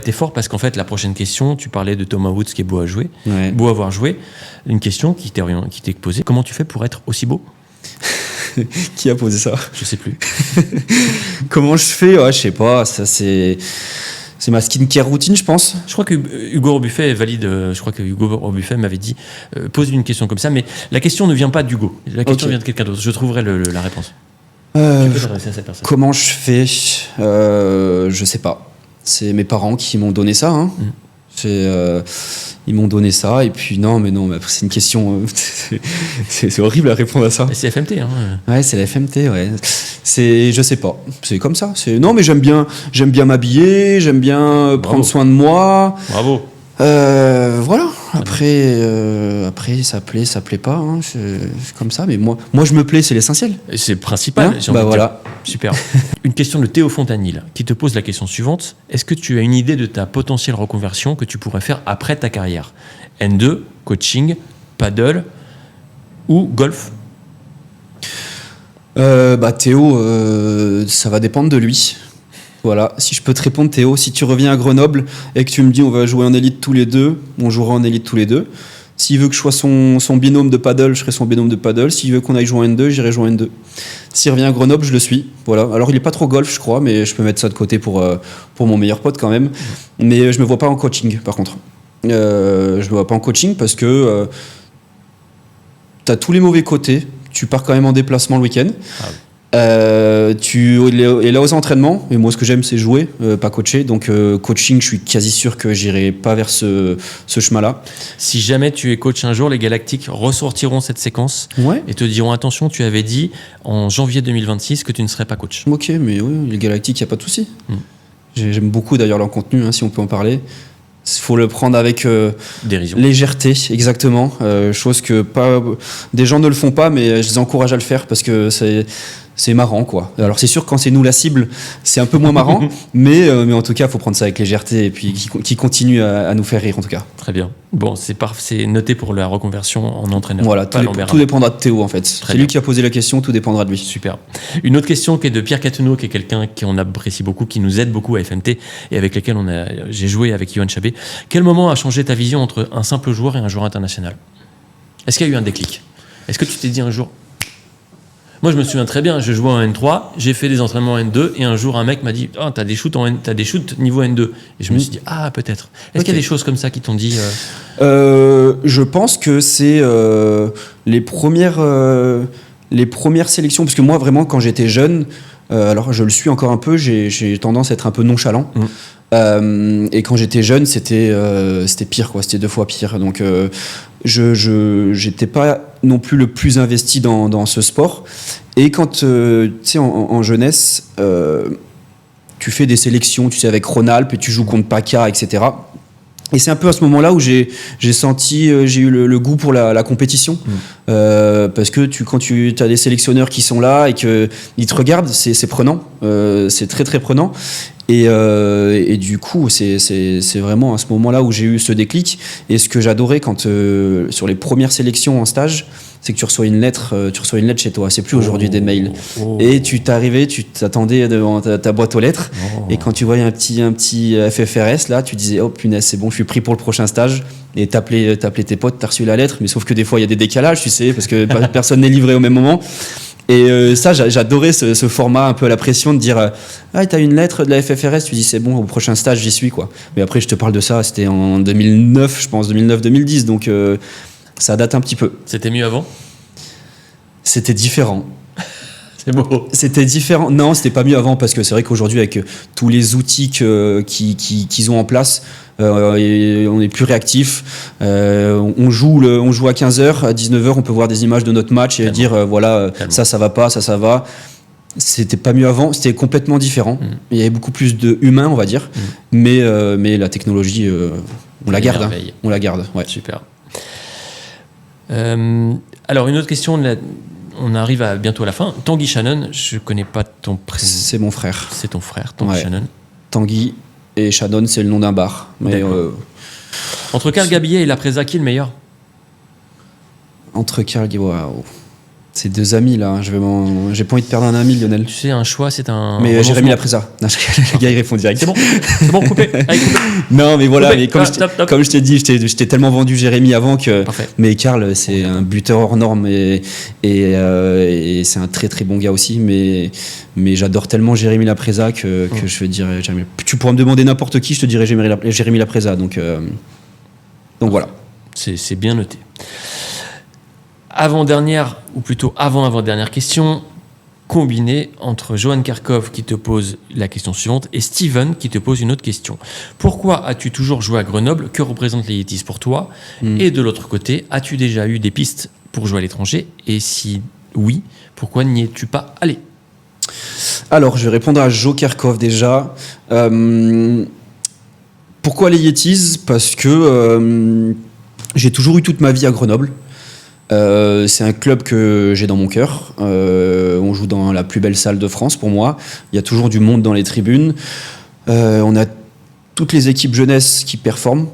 T'es fort parce qu'en fait la prochaine question, tu parlais de Thomas Woods qui est beau à jouer, ouais. Beau à voir jouer. Une question qui t'est posée, comment tu fais pour être aussi beau? Qui a posé ça? Je sais plus. Comment je fais? Ouais, je sais pas. Ça, c'est ma skincare routine, je pense. Je crois que Hugo Robuffet est valide. Je crois que Hugo Robuffet m'avait dit pose une question comme ça, mais la question ne vient pas d'Hugo. La question vient de quelqu'un d'autre. Je trouverai la réponse. Tu peux t'adresser à cette personne. Comment je fais? Je sais pas. C'est mes parents qui m'ont donné ça. Hein. Ils m'ont donné ça, et puis non, mais après, c'est une question. C'est horrible à répondre à ça. C'est FMT, hein. Ouais, c'est la FMT, ouais. Je sais pas. C'est comme ça. Non, mais j'aime bien m'habiller, j'aime bien prendre soin de moi. Bravo. Voilà. Après, ça plaît pas. Hein. C'est comme ça. Mais moi, je me plais, c'est l'essentiel. Et c'est le principal. Hein, bah voilà. Super. Une question de Théo Fontanil qui te pose la question suivante. Est-ce que tu as une idée de ta potentielle reconversion que tu pourrais faire après ta carrière? N2, coaching, paddle ou golf? Théo, ça va dépendre de lui. Voilà, si je peux te répondre, Théo, si tu reviens à Grenoble et que tu me dis on va jouer en élite tous les deux, on jouera en élite tous les deux. S'il veut que je sois son binôme de paddle, je serai son binôme de paddle. S'il veut qu'on aille jouer en N2, j'irai jouer en N2. S'il revient à Grenoble, je le suis. Voilà. Alors il est pas trop golf, je crois, mais je peux mettre ça de côté pour mon meilleur pote quand même. Mais je me vois pas en coaching, par contre. Je me vois pas en coaching parce que t'as tous les mauvais côtés. Tu pars quand même en déplacement le week-end. Tu es là aux entraînements, et moi ce que j'aime c'est jouer, pas coacher, donc coaching, je suis quasi sûr que j'irai pas vers ce chemin-là. Si jamais tu es coach un jour, les Galactiques ressortiront cette séquence et te diront attention, tu avais dit en janvier 2026 que tu ne serais pas coach. Ok, mais oui, les Galactiques, il n'y a pas de souci. J'aime beaucoup d'ailleurs leur contenu, hein, si on peut en parler. Il faut le prendre avec dérision. Légèreté, exactement. Chose que des gens ne le font pas, mais je les encourage à le faire parce que c'est marrant, quoi. Alors c'est sûr quand c'est nous la cible, c'est un peu moins marrant, mais en tout cas, il faut prendre ça avec légèreté et puis qui continue à nous faire rire en tout cas. Très bien. Bon, c'est noté pour la reconversion en entraîneur. Voilà, tout dépendra de Théo en fait. C'est lui qui a posé la question, tout dépendra de lui. Super. Une autre question qui est de Pierre Cathenot, qui est quelqu'un qu'on apprécie beaucoup, qui nous aide beaucoup à FMT et avec lequel j'ai joué avec Yoann Chabé. Quel moment a changé ta vision entre un simple joueur et un joueur international? Est-ce qu'il y a eu un déclic? Est-ce que tu t'es dit un jour... Moi, je me souviens très bien, je jouais en N3, j'ai fait des entraînements en N2, et un jour, un mec m'a dit « t'as des shoots niveau N2 ». Et je me suis dit « Ah, peut-être ». Est-ce qu'il y a des choses comme ça qui t'ont dit Je pense que c'est les premières sélections, parce que moi, vraiment, quand j'étais jeune, alors je le suis encore un peu, j'ai tendance à être un peu nonchalant. Et quand j'étais jeune, c'était pire, quoi. C'était 2 fois pire. Donc, j'étais pas non plus le plus investi dans ce sport. Et quand, tu sais, en jeunesse, tu fais des sélections, tu sais, avec Rhône-Alpes, et tu joues contre PACA, etc. Et c'est un peu à ce moment-là où j'ai eu le goût pour la compétition. Parce que quand tu as des sélectionneurs qui sont là et qu'ils te regardent, c'est prenant. C'est très, très prenant. Et du coup, c'est vraiment à ce moment-là où j'ai eu ce déclic. Et ce que j'adorais sur les premières sélections en stage, c'est que tu reçois une lettre chez toi. C'est plus aujourd'hui des mails. Et tu t'attendais devant ta boîte aux lettres. Et quand tu voyais un petit FFRS, là, tu disais, oh punaise, c'est bon, je suis pris pour le prochain stage. Et t'appelais tes potes, t'as reçu la lettre. Mais sauf que des fois, il y a des décalages, tu sais, parce que personne n'est livré au même moment. Et ça, j'adorais ce format un peu à la pression de dire t'as une lettre de la FFRS, tu dis c'est bon, au prochain stage j'y suis, quoi. Mais après je te parle de ça, c'était en 2009, je pense, 2009-2010, donc ça date un petit peu. C'était mieux avant? C'était différent. C'est beau. C'était différent. Non, c'était pas mieux avant, parce que c'est vrai qu'aujourd'hui, avec tous les outils qu'ils ont en place, on est plus réactif. On joue à 15h, à 19h, on peut voir des images de notre match et dire voilà, ça va pas, ça va. C'était pas mieux avant, c'était complètement différent. Il y avait beaucoup plus de humains, on va dire. Mais la technologie, on la garde. On la garde, ouais. Super. Alors, une autre question, on arrive bientôt à la fin. Tanguy Shannon, je connais pas ton prénom. C'est mon frère. C'est ton frère, Tanguy Shannon. Tanguy et Shannon, c'est le nom d'un bar. Mais entre Karl Gabillet et la Presa, qui est le meilleur? Entre Karl Gabillet, waouh. C'est 2 amis là, j'ai pas envie de perdre un ami, Lionel. Tu sais, un choix, c'est un. Mais renoncement. Jérémy Lapreza. Non, le gars il répond direct. C'est bon, coupé. Allez, coupé. Non, mais voilà, Coupé. mais Top. comme je t'ai dit, je t'ai tellement vendu Jérémy avant que. Parfait. Mais Karl, c'est un buteur hors norme et c'est un très très bon gars aussi. Mais j'adore tellement Jérémy Lapreza que je vais dire Jérémy. Tu pourras me demander n'importe qui, je te dirai Jérémy Lapreza. Donc voilà. C'est bien noté. Avant-dernière, ou plutôt avant-avant-dernière question, combinée entre Johan Karkov qui te pose la question suivante et Steven qui te pose une autre question. Pourquoi as-tu toujours joué à Grenoble? Que représentent les Yetis pour toi? Et de l'autre côté, as-tu déjà eu des pistes pour jouer à l'étranger? Et si oui, pourquoi n'y es-tu pas allé? Alors, je vais répondre à Joe Kerkhoff déjà. Pourquoi les Yetis? Parce que j'ai toujours eu toute ma vie à Grenoble. C'est un club que j'ai dans mon cœur. On joue dans la plus belle salle de France pour moi. Il y a toujours du monde dans les tribunes. On a toutes les équipes jeunesse qui performent.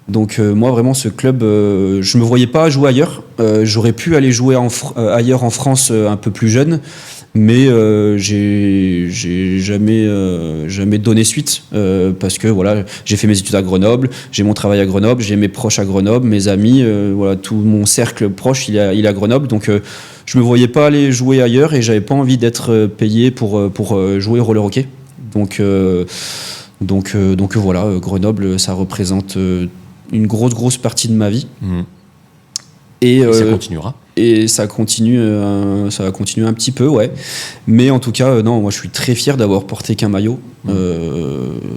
Donc moi vraiment ce club, je me voyais pas jouer ailleurs. J'aurais pu aller jouer ailleurs en France un peu plus jeune, mais j'ai jamais donné suite parce que voilà, j'ai fait mes études à Grenoble, j'ai mon travail à Grenoble, j'ai mes proches à Grenoble, mes amis, voilà, tout mon cercle proche il est à Grenoble, donc je me voyais pas aller jouer ailleurs et j'avais pas envie d'être payé pour jouer au roller hockey. Donc voilà, Grenoble ça représente une grosse partie de ma vie. Et ça continuera. Et ça va continuer un petit peu, ouais. Mais en tout cas, non, moi je suis très fier d'avoir porté qu'un maillot.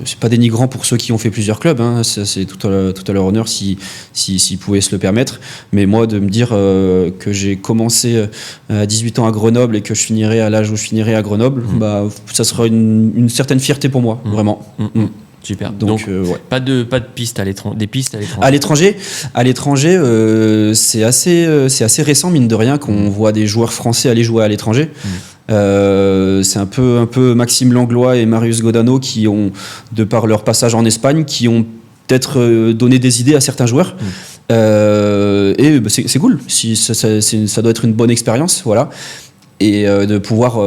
C'est pas dénigrant pour ceux qui ont fait plusieurs clubs, hein. Ça, c'est tout à leur honneur s'ils pouvaient se le permettre. Mais moi, de me dire que j'ai commencé à 18 ans à Grenoble et que je finirai à l'âge où je finirai à Grenoble, bah, ça sera une certaine fierté pour moi, vraiment. Super. Donc ouais. Pas de pistes à l'étranger. Des pistes à l'étranger. À l'étranger, c'est assez récent mine de rien qu'on voit des joueurs français aller jouer à l'étranger. C'est un peu Maxime Langlois et Marius Godano qui ont, de par leur passage en Espagne, qui ont peut-être donné des idées à certains joueurs. Et bah, c'est cool. Ça doit être une bonne expérience, voilà. Et de pouvoir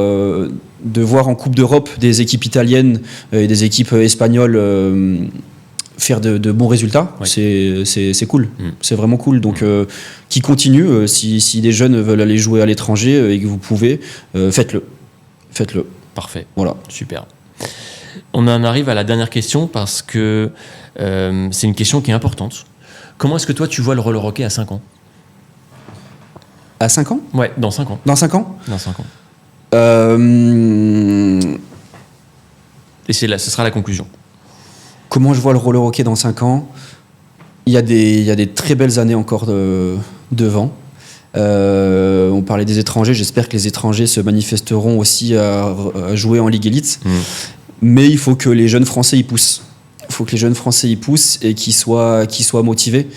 de voir en Coupe d'Europe des équipes italiennes et des équipes espagnoles faire de bons résultats, ouais. C'est cool, c'est vraiment cool. Donc qui continue, si des jeunes veulent aller jouer à l'étranger et que vous pouvez, faites-le. Parfait, voilà, super. On en arrive à la dernière question parce que c'est une question qui est importante. Comment est-ce que toi tu vois le roller hockey à 5 ans? À 5 ans? Ouais, dans 5 ans. Dans 5 ans? Dans 5 ans. Et ce sera la conclusion. Comment je vois le roller hockey dans 5 ans? Il y a des très belles années encore devant. On parlait des étrangers, j'espère que les étrangers se manifesteront aussi à jouer en Ligue Élite. Mais il faut que les jeunes Français y poussent. Il faut que les jeunes Français y poussent et qu'ils soient motivés.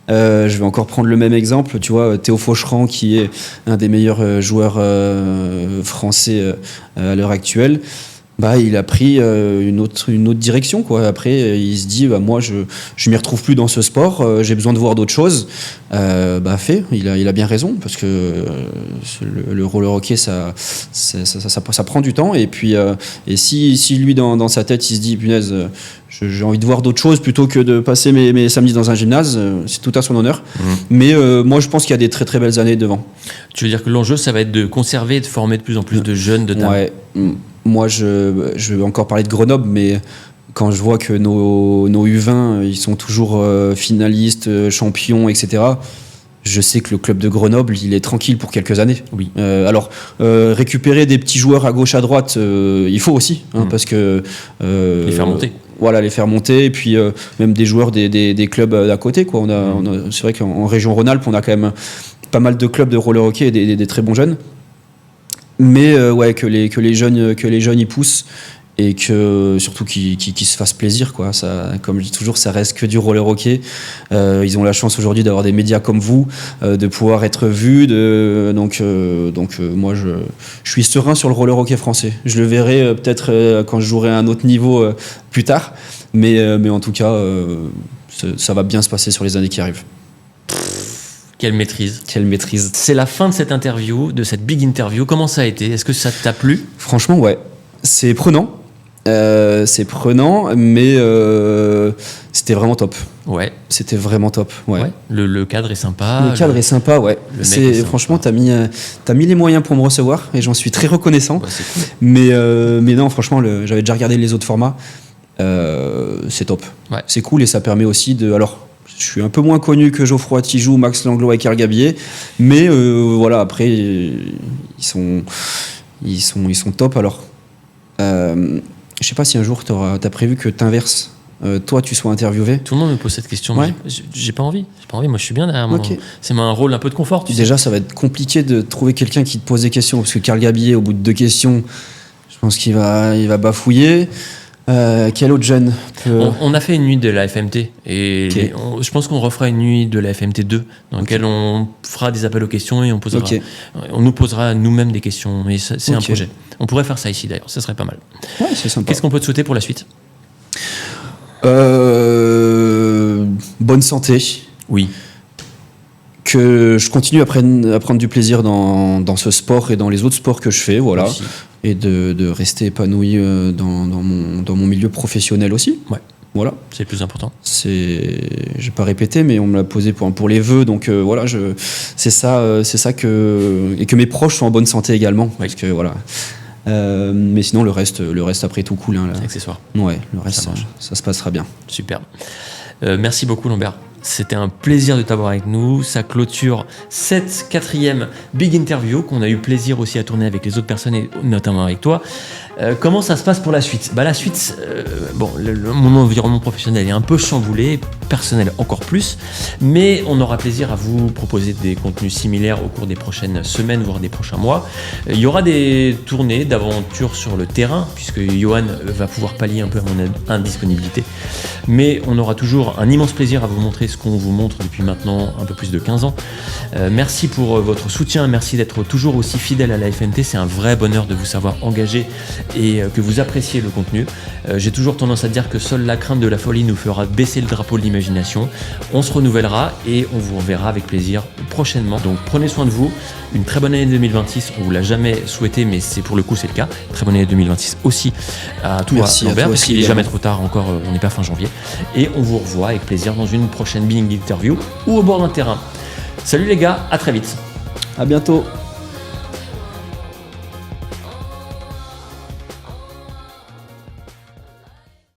Je vais encore prendre le même exemple, tu vois, Théo Faucheran qui est un des meilleurs joueurs français à l'heure actuelle, bah il a pris une autre direction, quoi. Après il se dit bah moi je m'y retrouve plus dans ce sport, j'ai besoin de voir d'autres choses. Bah il a bien raison parce que le roller hockey ça prend du temps et puis et si lui dans sa tête il se dit punaise j'ai envie de voir d'autres choses plutôt que de passer mes samedis dans un gymnase, c'est tout à son honneur. Mais moi je pense qu'il y a des très très belles années devant. Tu veux dire que l'enjeu ça va être de conserver et de former de plus en plus de jeunes de talent. Ouais. Moi je vais encore parler de Grenoble, mais quand je vois que nos U20 ils sont toujours finalistes, champions, etc., je sais que le club de Grenoble il est tranquille pour quelques années. Oui. Alors récupérer des petits joueurs à gauche à droite, il faut aussi, parce que les faire monter. Voilà, les faire monter, et puis même des joueurs des clubs d'à côté, quoi. C'est vrai qu'en région Rhône-Alpes on a quand même pas mal de clubs de roller hockey et des très bons jeunes. Mais ouais, que les jeunes y poussent et que surtout qu'ils se fassent plaisir, quoi. Ça, comme je dis toujours, ça reste que du roller hockey. Ils ont la chance aujourd'hui d'avoir des médias comme vous, de pouvoir être vus. Donc moi je suis serein sur le roller hockey français. Je le verrai peut-être quand je jouerai à un autre niveau plus tard, mais en tout cas ça va bien se passer sur les années qui arrivent. Quelle maîtrise. Quelle maîtrise. C'est la fin de cette interview, de cette big interview. Comment ça a été? Est-ce que ça t'a plu? Franchement, ouais. C'est prenant. Mais c'était vraiment top. Ouais. C'était vraiment top. Ouais. Ouais. Le cadre est sympa. Le cadre est sympa, ouais. Le mec est sympa. Franchement, t'as mis les moyens pour me recevoir et j'en suis très reconnaissant. Ouais, c'est cool. Mais non, franchement, j'avais déjà regardé les autres formats. C'est top. Ouais. C'est cool et ça permet aussi de. Alors, je suis un peu moins connu que Geoffroy Tijoux, Max Langlois et Karl Gabier, mais voilà, après, ils sont top. Alors, je sais pas si un jour t'as prévu que t'inverses. Toi, tu sois interviewé. Tout le monde me pose cette question. Ouais. Mais j'ai pas envie. Moi, je suis bien derrière. Ok. C'est un rôle un peu de confort. Tu sais. Déjà, ça va être compliqué de trouver quelqu'un qui te pose des questions, parce que Karl Gabier, au bout de 2 questions, je pense qu'il va bafouiller. Quel autre jeune peut... On a fait une nuit de la FMT et Ok. je pense qu'on refera une nuit de la FMT 2 dans laquelle on fera des appels aux questions et on nous posera nous-mêmes des questions. Et c'est un Ok. projet. On pourrait faire ça ici d'ailleurs, ça serait pas mal. Ouais, c'est sympa. Qu'est-ce qu'on peut te souhaiter pour la suite? Bonne santé. Oui. Que je continue à prendre du plaisir dans ce sport et dans les autres sports que je fais, voilà. Aussi. Et de rester épanoui dans mon milieu professionnel aussi. Ouais. Voilà. C'est le plus important. J'ai pas répété, mais on me l'a posé pour les vœux, donc voilà, c'est ça et que mes proches sont en bonne santé également, parce que voilà. Mais sinon le reste après tout cool. Hein, là. Accessoire. Ouais, le reste Ça marche. ça se passera bien. Superbe. Merci beaucoup Lambert. C'était un plaisir de t'avoir avec nous. Ça clôture cette 4e Big Interview qu'on a eu plaisir aussi à tourner avec les autres personnes et notamment avec toi. Comment ça se passe pour la suite? La suite, mon environnement professionnel est un peu chamboulé, personnel encore plus, mais on aura plaisir à vous proposer des contenus similaires au cours des prochaines semaines, voire des prochains mois. Il y aura des tournées d'aventures sur le terrain, puisque Johan va pouvoir pallier un peu à mon indisponibilité. Mais on aura toujours un immense plaisir à vous montrer ce qu'on vous montre depuis maintenant un peu plus de 15 ans. Merci pour votre soutien, merci d'être toujours aussi fidèle à la FMT, c'est un vrai bonheur de vous savoir engagé et que vous appréciez le contenu. J'ai toujours tendance à dire que seule la crainte de la folie nous fera baisser le drapeau de l'imagination. On se renouvellera et on vous reverra avec plaisir prochainement. Donc prenez soin de vous, une très bonne année 2026, on vous l'a jamais souhaité mais pour le coup c'est le cas. Très bonne année 2026 aussi à toi Merci Lambert, à toi parce aussi, qu'il n'est également. jamais trop tard encore, on n'est pas fin janvier. Et on vous revoit avec plaisir dans une prochaine Big Interview ou au bord d'un terrain. Salut les gars, à très vite. À bientôt.